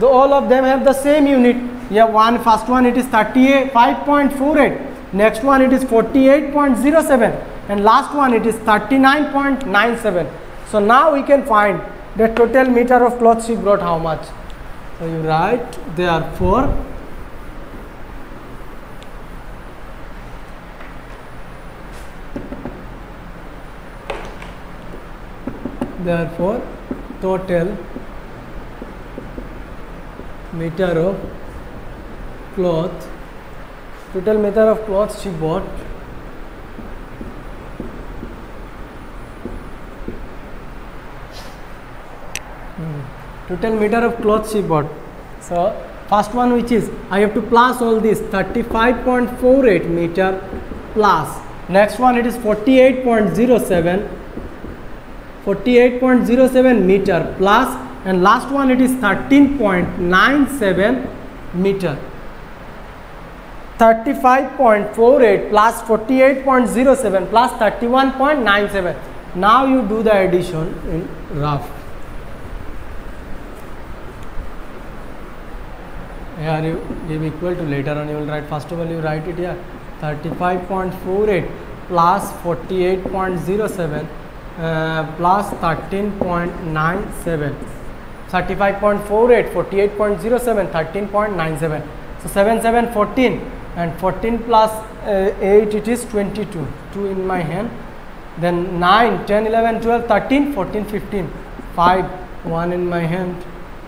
all of them have the same unit. Yeah, first one it is 35.48. Next one it is 48.07, and last one it is 39.97. So now we can find the total meter of cloth she brought how much. So you write therefore total meter of cloth, she bought total meter of cloth she bought. So first one, which is I have to plus all this 35.48 meter plus next one, it is 48.07 meter plus, and last one it is 13.97 meter. 35.48 plus 48.07 plus 31.97. Now you do the addition in rough. Here you give equal to, later on you will write, first of all you write it here 35.48 plus 48.07 plus 13.97. 35.48, 48.07, 13.97. So 7, 7, 14, and 14 plus 8, it is 22. 2 in my hand. Then 9, 10, 11, 12, 13, 14, 15. 5, 1 in my hand.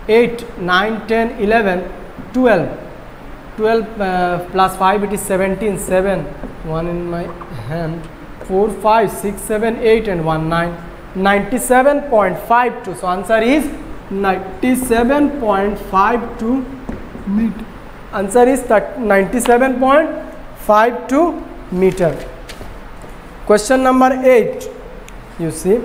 8, 9, 10, 11, 12. 12 plus 5, it is 17. 7, 1 in my hand. 4, 5, 6, 7, 8, and 1, 9. 97.52. So answer is 97.52 meter. Answer is 97.52 meter. Question number 8. You see,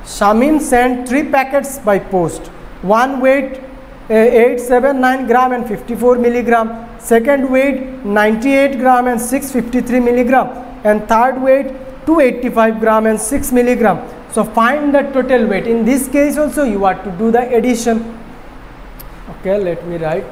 Shamin sent 3 packets by post. One weight 879 gram and 54 milligram. Second weight 98 gram and 653 milligram. And third weight 285 gram and 6 milligram. So find the total weight. In this case also you are to do the addition. Okay, let me write.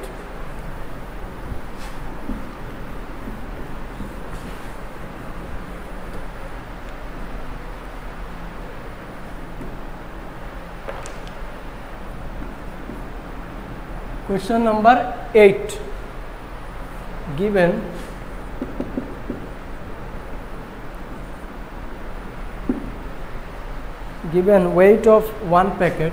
Question number 8. Given weight of one packet,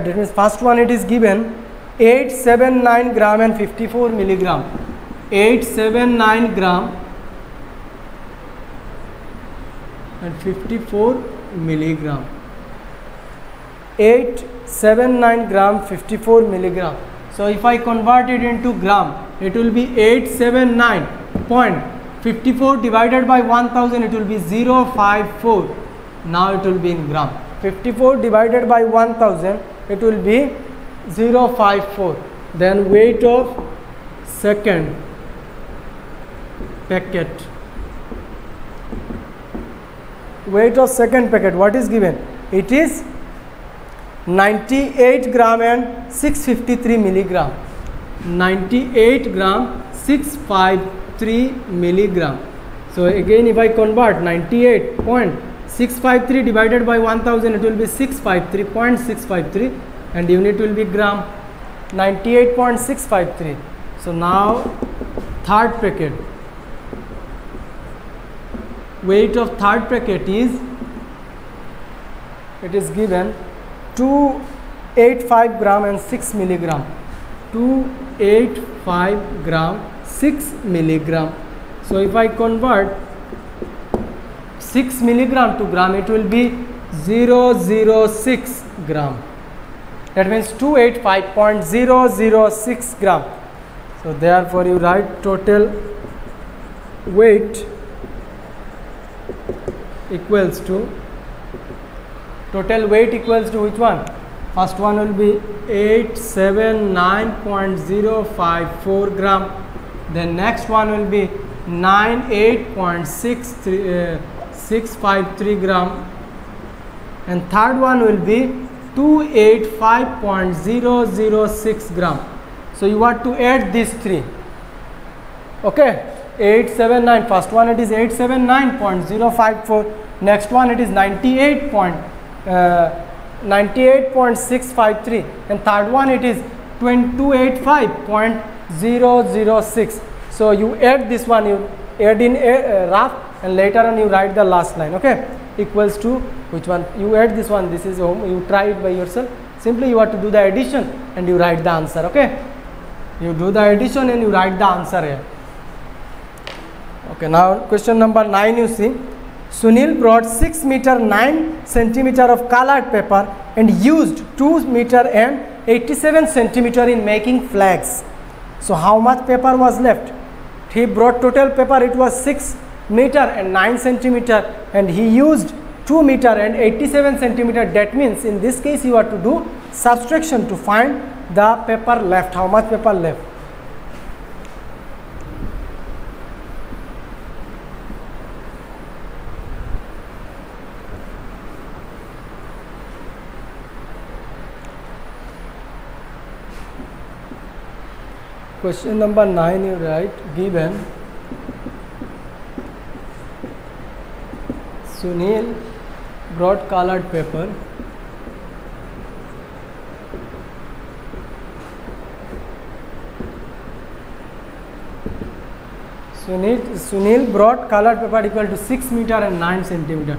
that means first one it is given 879 gram and 54 milligram. 879 gram and 54 milligram. 879 gram 54 milligram. So if I convert it into gram, it will be 879.54 divided by 1000, it will be 054. Now it will be in gram. 54 divided by 1000, it will be 054. Then weight of second packet. Weight of second packet, what is given? It is 98 gram and 653 milligram. 98 gram 653 milligram. So again if I convert 98.653 divided by 1000, it will be 653.653 and unit will be gram. 98.653. So now third packet. Weight of third packet is, it is given 285 gram and 6 milligram. 285 gram, 6 milligram. So if I convert 6 milligram to gram, it will be 006 gram. That means 285.006 gram. So therefore you write total weight equals to which one? First one will be 879.054 gram. Then next one will be 98.653 gram, and third one will be 285.006 gram. So you want to add these three. Okay, 879, first one it is 879.054, next one it is 98.653, and third one it is 285.006. So you add this one, you add in rough, and later on you write the last line. Okay, equals to which one? You add this one, this is home, you try it by yourself. Simply you have to do the addition and you write the answer. Okay, you do the addition and you write the answer here. Okay, now question number 9 you see. Sunil brought 6 meter 9 centimeter of colored paper and used 2 meter and 87 centimeter in making flags. So how much paper was left? He brought total paper, it was 6 meter and 9 centimeter, and he used 2 meter and 87 centimeter. That means in this case you have to do subtraction to find the paper left. How much paper left? Question number 9 you write, given Sunil brought colored paper Sunil brought colored paper equal to 6 meter and 9 centimeter.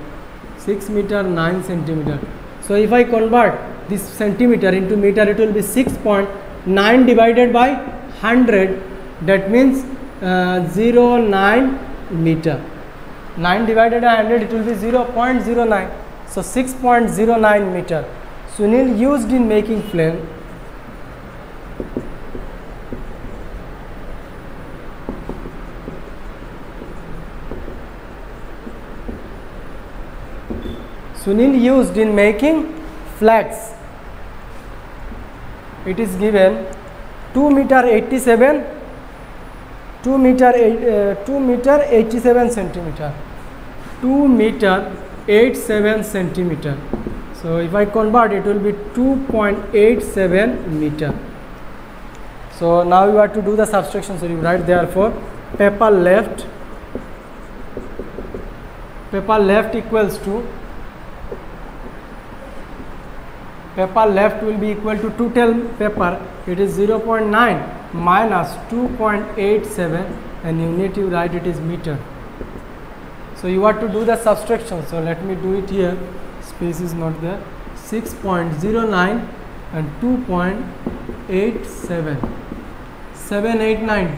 6 meter 9 centimeter. So if I convert this centimeter into meter, it will be 6.9 divided by 100. That means 0.9 meter. 9 divided by 100, it will be 0.09. So 6.09 meter. Sunil used in making flag. Sunil used in making flags. It is given 2 meter 87 centimeter. 2 meter 87 centimeter. So if I convert, it will be 2.87 meter. So now you have to do the subtraction. So you write therefore paper left equals to, paper left will be equal to total paper, it is 0.9 minus 2.87, and unit you write it is meter. So you have to do the subtraction. So let me do it here, space is not there. 6.09 and 2.87, 789,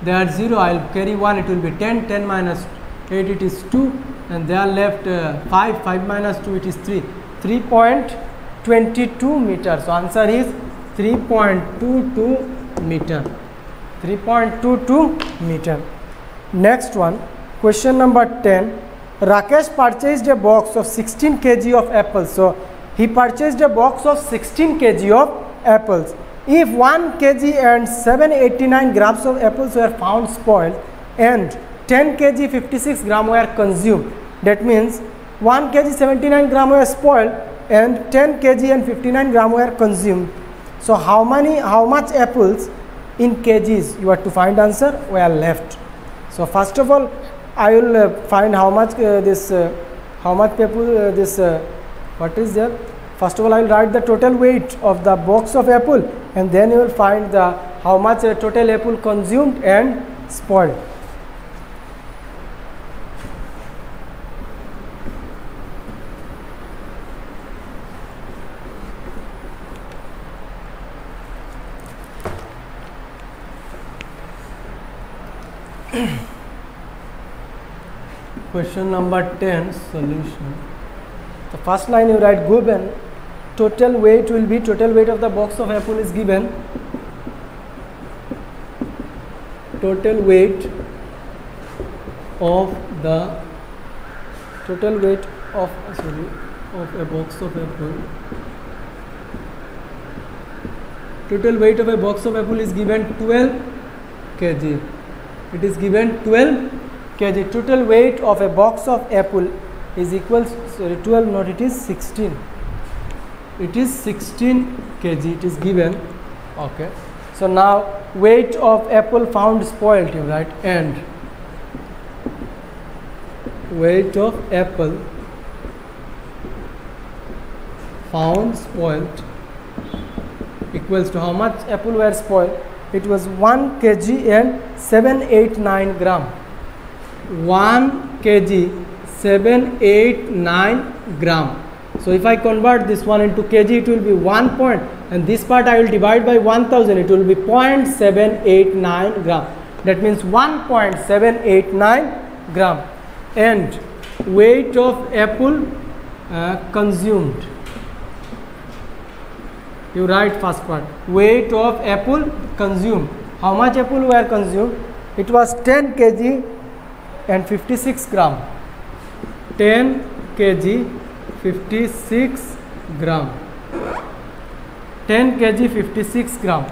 they are 0, I will carry 1, it will be 10, 10 minus 8 it is 2, and they are left 5, 5 minus 2 it is 3, 3.22 meter. So answer is 3.22 meter. 3.22 meter. Next one, question number 10. Rakesh purchased a box of 16 kg of apples. So he purchased a box of 16 kg of apples. If 1 kg and 789 grams of apples were found spoiled and 10 kg 56 gram were consumed, that means 1 kg 79 gram were spoiled and 10 kg and 59 gram were consumed. So how much apples in kgs you have to find answer were left. So first of all I will find how much what is there. First of all I will write the total weight of the box of apple, and then you will find the how much total apple consumed and spoiled. Question number 10 solution. The first line you write given total weight will be, total weight of the box of apple is given, total weight of the total weight of a box of apple, total weight of a box of apple is given 12 kg. It is given 12 kg. Total weight of a box of apple is equals, sorry, 12 not, it is 16. It is 16 kg. It is given. Okay. So now weight of apple found spoiled, you write, and weight of apple found spoiled equals to how much apple were spoiled? It was 1 kg and 789 gram. 1 kg 789 gram. So if I convert this one into kg, it will be 1 point, and this part I will divide by 1000, it will be 0.789 gram. That means 1.789 gram. And weight of apple consumed, you write first part, weight of apple consumed. How much apple were consumed? It was 10 kg and 56 gram. 10 kg 56 gram. 10 kg 56 gram,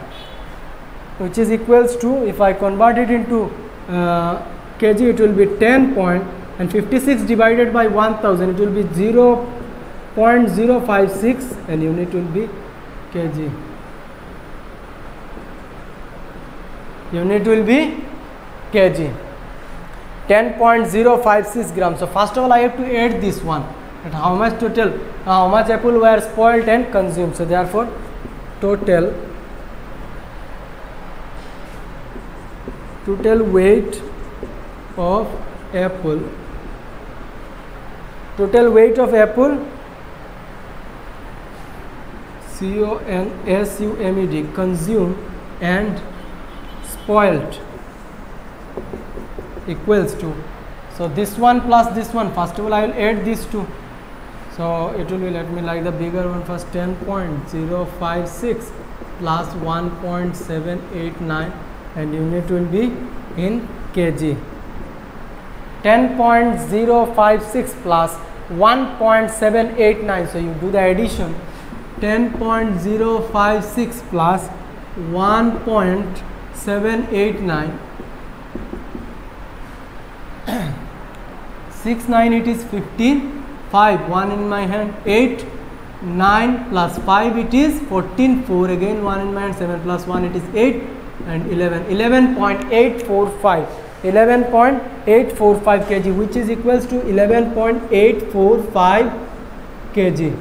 which is equals to, if I convert it into kg, it will be 10 point, and 56 divided by 1000, it will be 0.056, and unit will be kg. Unit will be kg. 10.056 grams. So first of all I have to add this one, that how much total, how much apple were spoiled and consumed. So therefore total weight of apple, total weight of apple, consumed, consumed and spoiled, equals to, so this one plus this one, first of all I will add these two. So it will be, let me like the bigger one first, 10.056 plus 1.789, and unit will be in kg. 10.056 plus 1.789, so you do the addition, 10.056 plus 1.789, 6 9, it is 15, 5 1 in my hand, 8 9 plus 5, it is 14, 4 again 1 in my hand, 7 plus 1, it is 8, and 11.845, 11.845 kg, which is equals to 11.845 kg.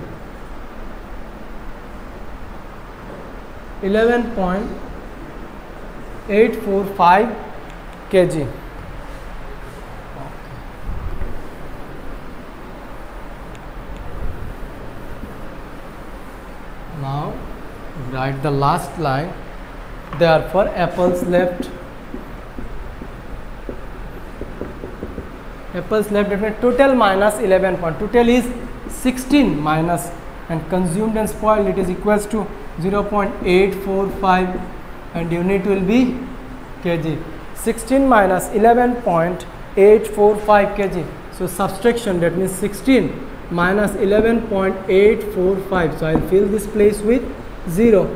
11.845 kg. Now write the last line. Therefore apples left, apples left, total minus 11 point, total is 16 minus, and consumed and spoiled, it is equals to 0.845, and unit will be kg. 16 minus 11.845 kg. So subtraction, that means 16 minus 11.845. So I will fill this place with 0.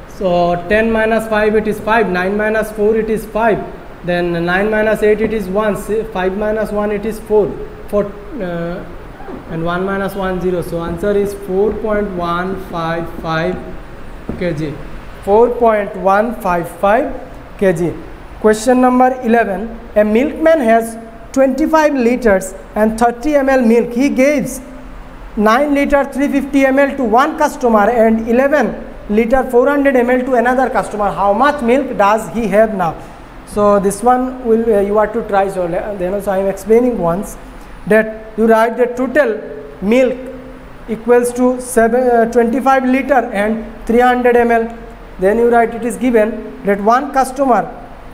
So 10 minus 5, it is 5, 9 minus 4, it is 5, then 9 minus 8, it is 1, 5 minus 1, it is 4, and 1 minus 1, 0. So answer is 4.155 kg. 4.155 kg. Question number 11. A milkman has 25 liters and 30 ml milk. He gives 9 liter 350 ml to one customer and 11 liter 400 ml to another customer. How much milk does he have now? So this one will you are to try. So then also I am explaining once that you write the total milk equals to 25 liter and 300 ml. Then you write it is given that one customer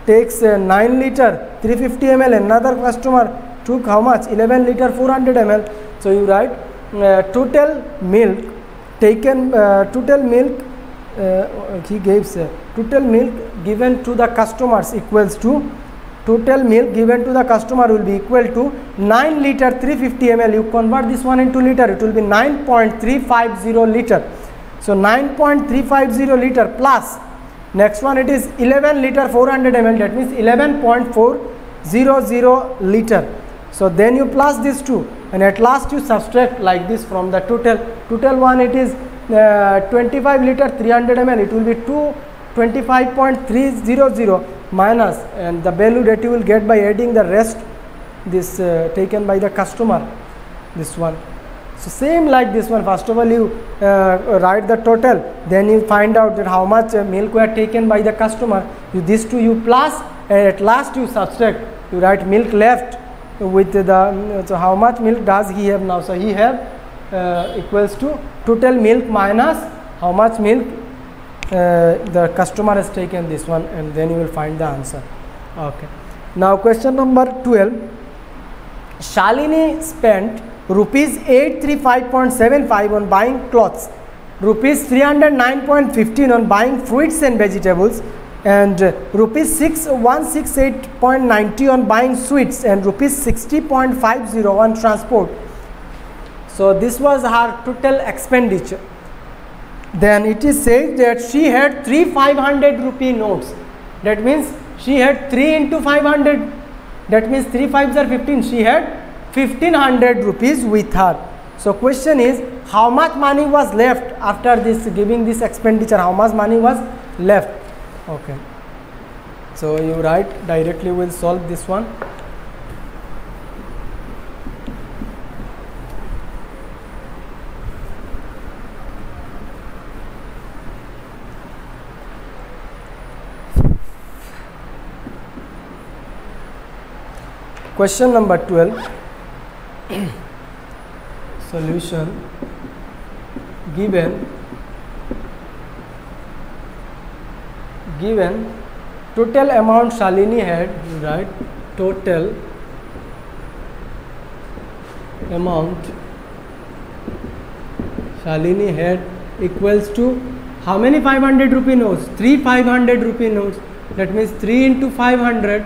takes 9 liter 350 ml, another customer took how much? 11 liter 400 ml. So you write total milk taken, total milk he gives total milk given to the customers equals to, total milk given to the customer will be equal to 9 liter 350 ml. You convert this one into liter, it will be 9.350 liter. So 9.350 liter plus next one, it is 11 liter 400 ml, that means 11.400 liter. So then you plus these two and at last you subtract like this from the total. Total one, it is 25 liter 300 ml, it will be 225.300 minus, and the value that you will get by adding the rest, this taken by the customer, this one. So same like this one, first of all you write the total, then you find out that how much milk were taken by the customer. These two you plus and at last you subtract, you write milk left with the, so how much milk does he have now? So he have equals to total milk minus how much milk the customer has taken, this one, and then you will find the answer. Okay. Now question number 12. Shalini spent rupees 835.75 on buying clothes, rupees 309.15 on buying fruits and vegetables, and rupees 168.90 on buying sweets, and rupees 60.50 on transport. So this was her total expenditure. Then it is said that she had 3 500 rupee notes. That means she had 3 into 500. That means 3 5s are 15. She had 1500 rupees with her. So question is, how much money was left after this giving this expenditure? How much money was left? Okay. So you write directly, we'll solve this one. Question number 12. Solution. Given total amount Shalini had, right? Total amount Shalini had equals to how many 500 rupee notes? 3 500 rupee notes. That means 3 into 500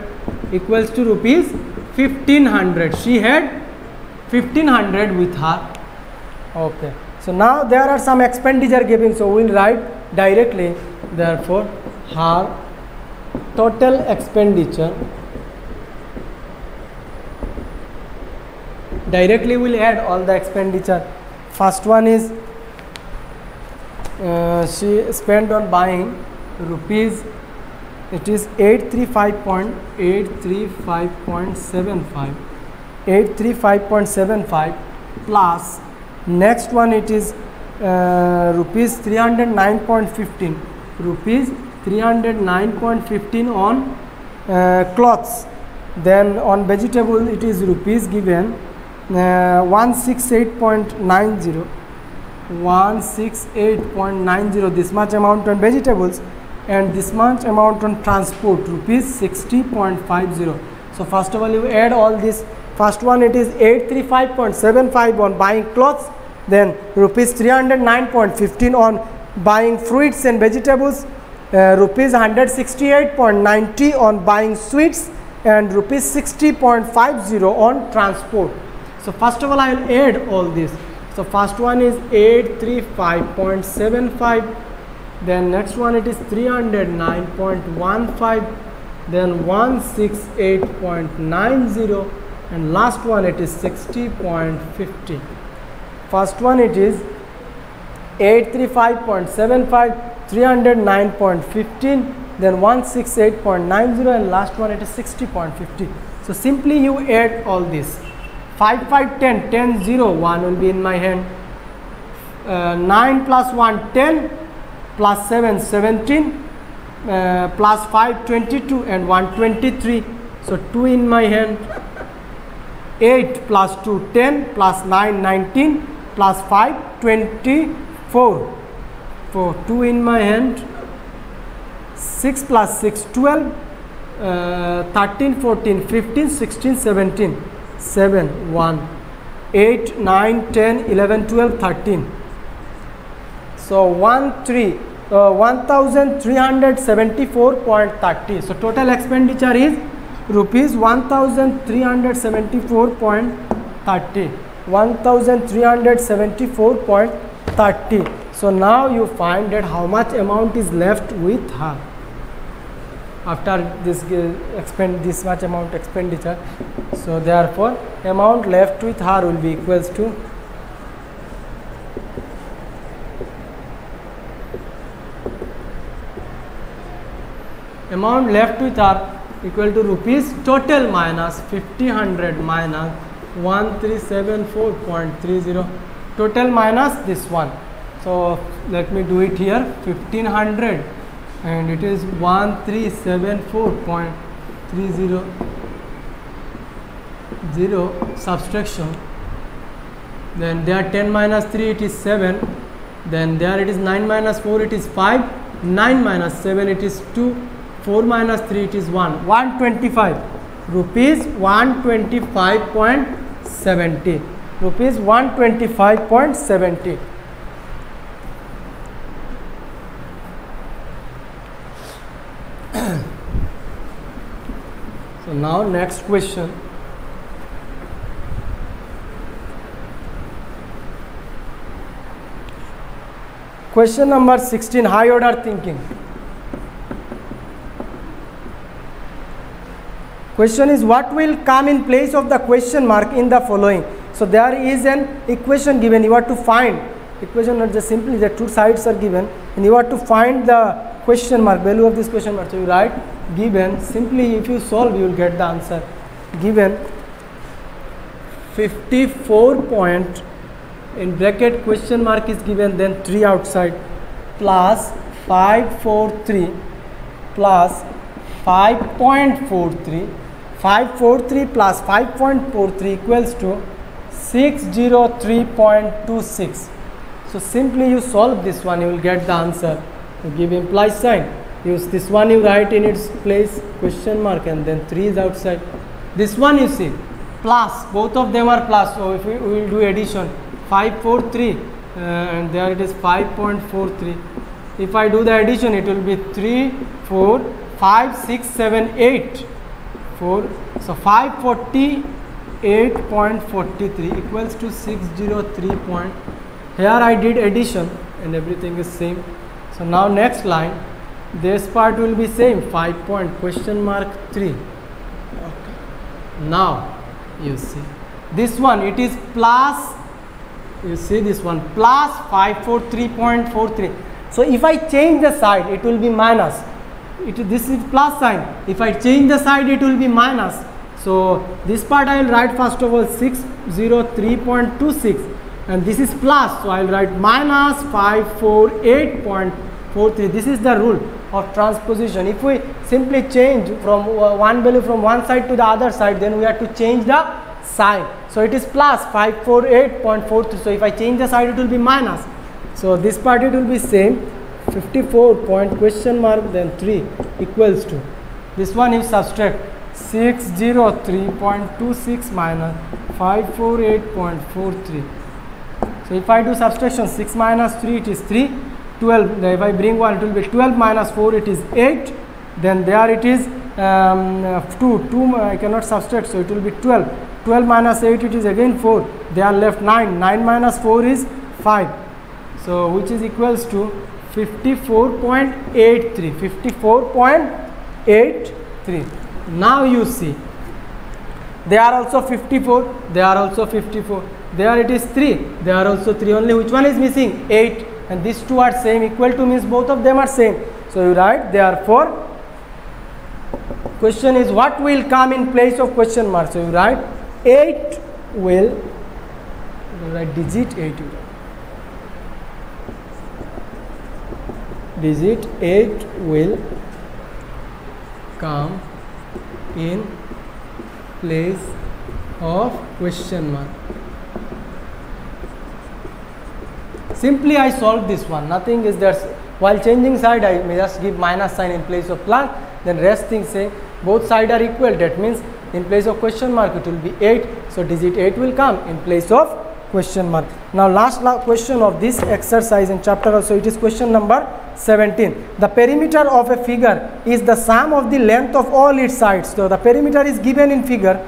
equals to rupees 1500. She had 1500 with her. Okay. So now there are some expenditure giving. So we will write directly. Therefore, her total expenditure. Directly we will add all the expenditure. First one is she spent on buying rupees. It is 835.75 plus next one, it is rupees 309.15, rupees 309.15 on clothes. Then on vegetable it is rupees given 168.90, this much amount on vegetables, and this much amount on transport, rupees 60.50. So first of all you add all this. First one, it is 835.75 on buying clothes, then rupees 309.15 on buying fruits and vegetables, rupees 168.90 on buying sweets, and rupees 60.50 on transport. So first of all I will add all this. So first one is 835.75, then next one it is 309.15, then 168.90, and last one it is 60.50. First one it is 835.75, 309.15, then 168.90, and last one it is 60.50. So simply you add all this. 5 5 10 10 0 1 will be in my hand. 9 plus 1 10 plus 7 17 plus 5 22 and 1 23. So 2 in my hand. 8 plus 2 10 plus 9 19 plus 5 24. 2 in my hand. 6 plus 6 12, 13 14 15 16 17. 7 1 8 9 10 11 12 13. So 1374.30. So total expenditure is rupees 1374.30. 1374.30. So now you find that how much amount is left with her after this much amount expenditure. So therefore amount left with her will be equals to amount left with her equal to rupees total minus 5000 minus 1374.30, total minus this one. So let me do it here. 1500 and it is 1374.30 subtraction, then there 10 minus 3 it is 7, then there it is 9 minus 4 it is 5, 9 minus 7 it is 2, 4 minus 3 it is 1, 125 rupees 125.70, rupees 125.70. So now next question. Question number 16, high order thinking. Question is, what will come in place of the question mark in the following? So there is an equation given, you have to find, equation not just simply the two sides are given and you have to find the question mark, value of this question mark. So you write given, simply if you solve you will get the answer. Given 54 point in bracket question mark is given, then 3 outside, plus 543 plus 5.43, 543 plus 5.43 equals to 603.26. So simply you solve this one, you will get the answer. You give implies sign, use this one, you write in its place question mark and then 3 is outside. This one you see plus, both of them are plus, so if we will do addition, 543 and there it is 5.43. If I do the addition it will be 3 4 5 6 7 8 4, so 548.43 equals to 603 point. Here I did addition and everything is same. So now next line, this part will be same, 5 point question mark 3. Okay. Now you see this one, it is plus, you see this one plus 543.43. So if I change the side it will be minus. This is plus sign. If I change the side it will be minus. So this part I will write first of all 603.26 and this is plus, so I will write minus 548.43. This is the rule of transposition. If we simply change from one value from one side to the other side, then we have to change the sign. So it is plus 548.43. So if I change the side it will be minus. So this part it will be same, 54 point question mark then 3 equals to, this one is subtract 603.26 minus 548.43. So if I do subtraction, 6 minus 3 it is 3, 12, if I bring 1 it will be 12 minus 4 it is 8, then there it is 2 I cannot subtract, so it will be 12, 12 minus 8 it is again 4, they are left 9, 9 minus 4 is 5, so which is equals to 54.83, 54.83. Now you see, they are also 54, they are also 54, there it is 3, they are also 3, only which one is missing? 8, and these two are same, equal to means both of them are same. So you write, therefore question is what will come in place of question mark. So you write 8 will, you write digit 8, you write. Digit 8 will come in place of question mark. Simply I solve this one, nothing is there. While changing side I may just give minus sign in place of plus, then rest things say both sides are equal, that means in place of question mark it will be 8. So digit 8 will come in place of question mark. Now last question of this exercise in chapter also, it is question number 17. The perimeter of a figure is the sum of the length of all its sides. So the perimeter is given in figure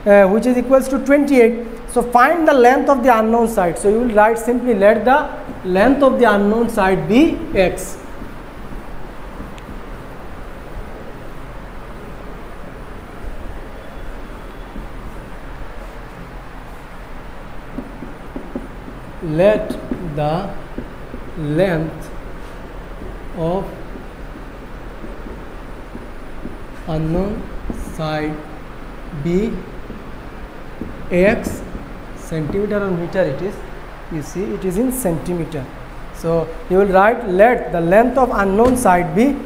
which is equals to 28. So find the length of the unknown side. So you will write simply, let the length of the unknown side be x. Let the length of unknown side be x, centimeter or meter it is, you see it is in centimeter. So you will write, let the length of unknown side be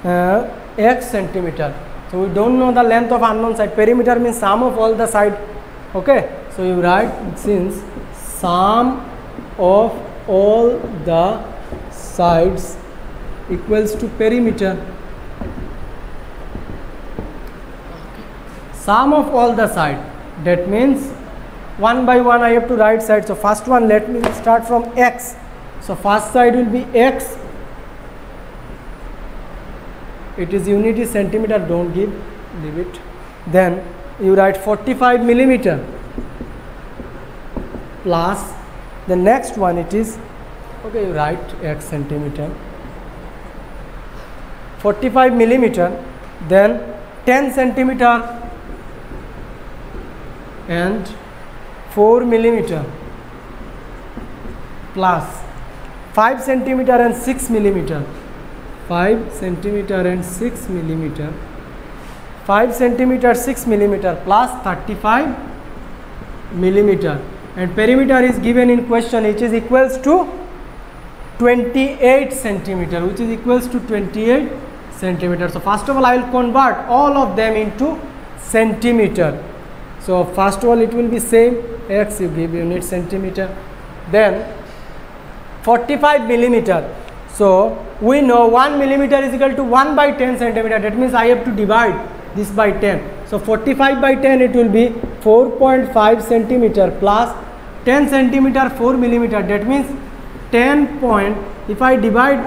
x centimeter. So we don't know the length of unknown side. Perimeter means sum of all the side. Okay, so you write, since sum of all the sides equals to perimeter. Sum of all the side, that means one by one I have to write side. So first one, let me start from x. So first side will be x. It is unity centimeter, don't leave it. Then you write 45 millimeter plus the next one, it is, okay, you write x centimeter, 45 millimeter, then 10 centimeter and 4 millimeter plus 5 centimeter and 6 millimeter, 5 centimeter and 6 millimeter, 5 centimeter 6 millimeter plus 35 millimeter. And perimeter is given in question, which is equals to 28 centimeter, which is equals to 28 centimeter. So first of all I will convert all of them into centimeter. So first of all it will be same, x you give unit centimeter, then 45 millimeter. So we know 1 millimeter is equal to 1 by 10 centimeter, that means I have to divide this by 10. So 45 by 10 it will be 4.5 centimeter plus 10 centimeter 4 millimeter, that means 10 point, if I divide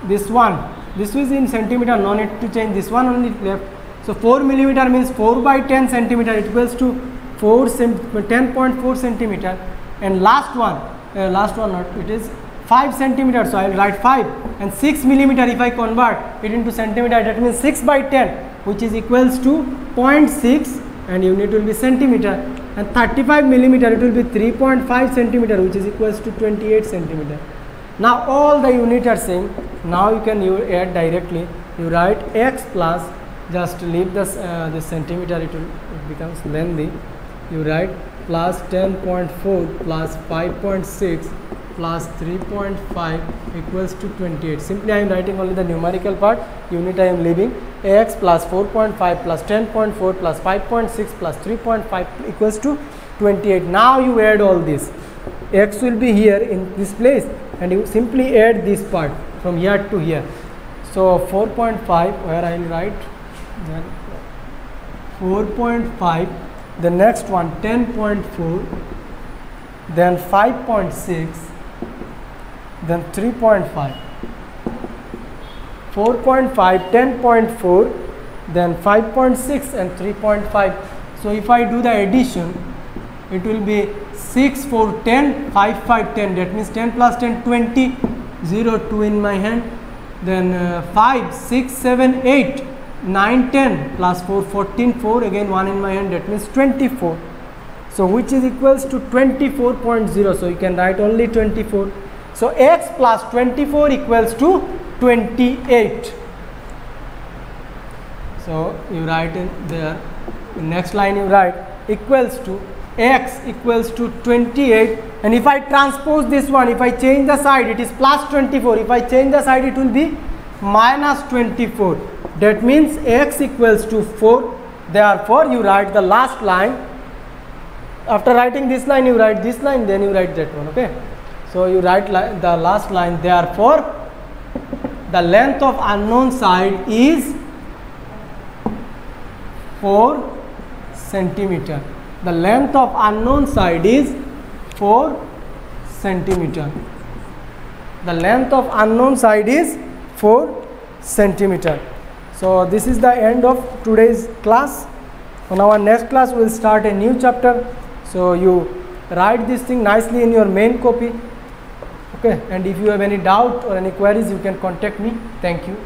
this one, this is in centimeter, no need to change, this one only left. So 4 millimeter means 4 by 10 centimeter, it equals to 10.4 centimeter. And last one it is 5 centimeter, so I will write 5. And 6 millimeter, if I convert it into centimeter, that means 6 by 10, which is equals to 0.6 and unit will be centimeter. And 35 millimeter, it will be 3.5 centimeter, which is equals to 28 centimeter. Now all the units are same. Now you can add directly. You write x plus, just leave this centimeter, it becomes lengthy. You write plus 10.4 plus 5.6 plus 3.5 equals to 28. Simply I am writing only the numerical part, unit I am leaving. Ax plus 4.5 plus 10.4 plus 5.6 plus 3.5 equals to 28. Now you add all this. X will be here in this place and you simply add this part from here to here. So 4.5, where I will write 4.5, the next one 10.4, then 5.6, then 3.5, 4.5, 10.4, then 5.6 and 3.5. So if I do the addition, it will be 6, 4, 10, 5, 5, 10, that means 10 plus 10, 20, 0, 2 in my hand, then 5, 6, 7, 8, 9, 10 plus 4, 14, 4, again 1 in my hand, that means 24. So which is equals to 24.0, so you can write only 24. So x plus 24 equals to 28. So you write in there, in next line you write equals to x equals to 28, and if I transpose this one, if I change the side, it is plus 24. If I change the side, it will be minus 24. That means x equals to 4. Therefore you write the last line. After writing this line, you write this line, then you write that one. Okay, so you write the last line. Therefore the length of unknown side is 4 centimeter. The length of unknown side is 4 centimeter. The length of unknown side is 4 centimeter. So this is the end of today's class. On our next class we will start a new chapter. So you write this thing nicely in your main copy. Okay, and if you have any doubt or any queries, you can contact me. Thank you.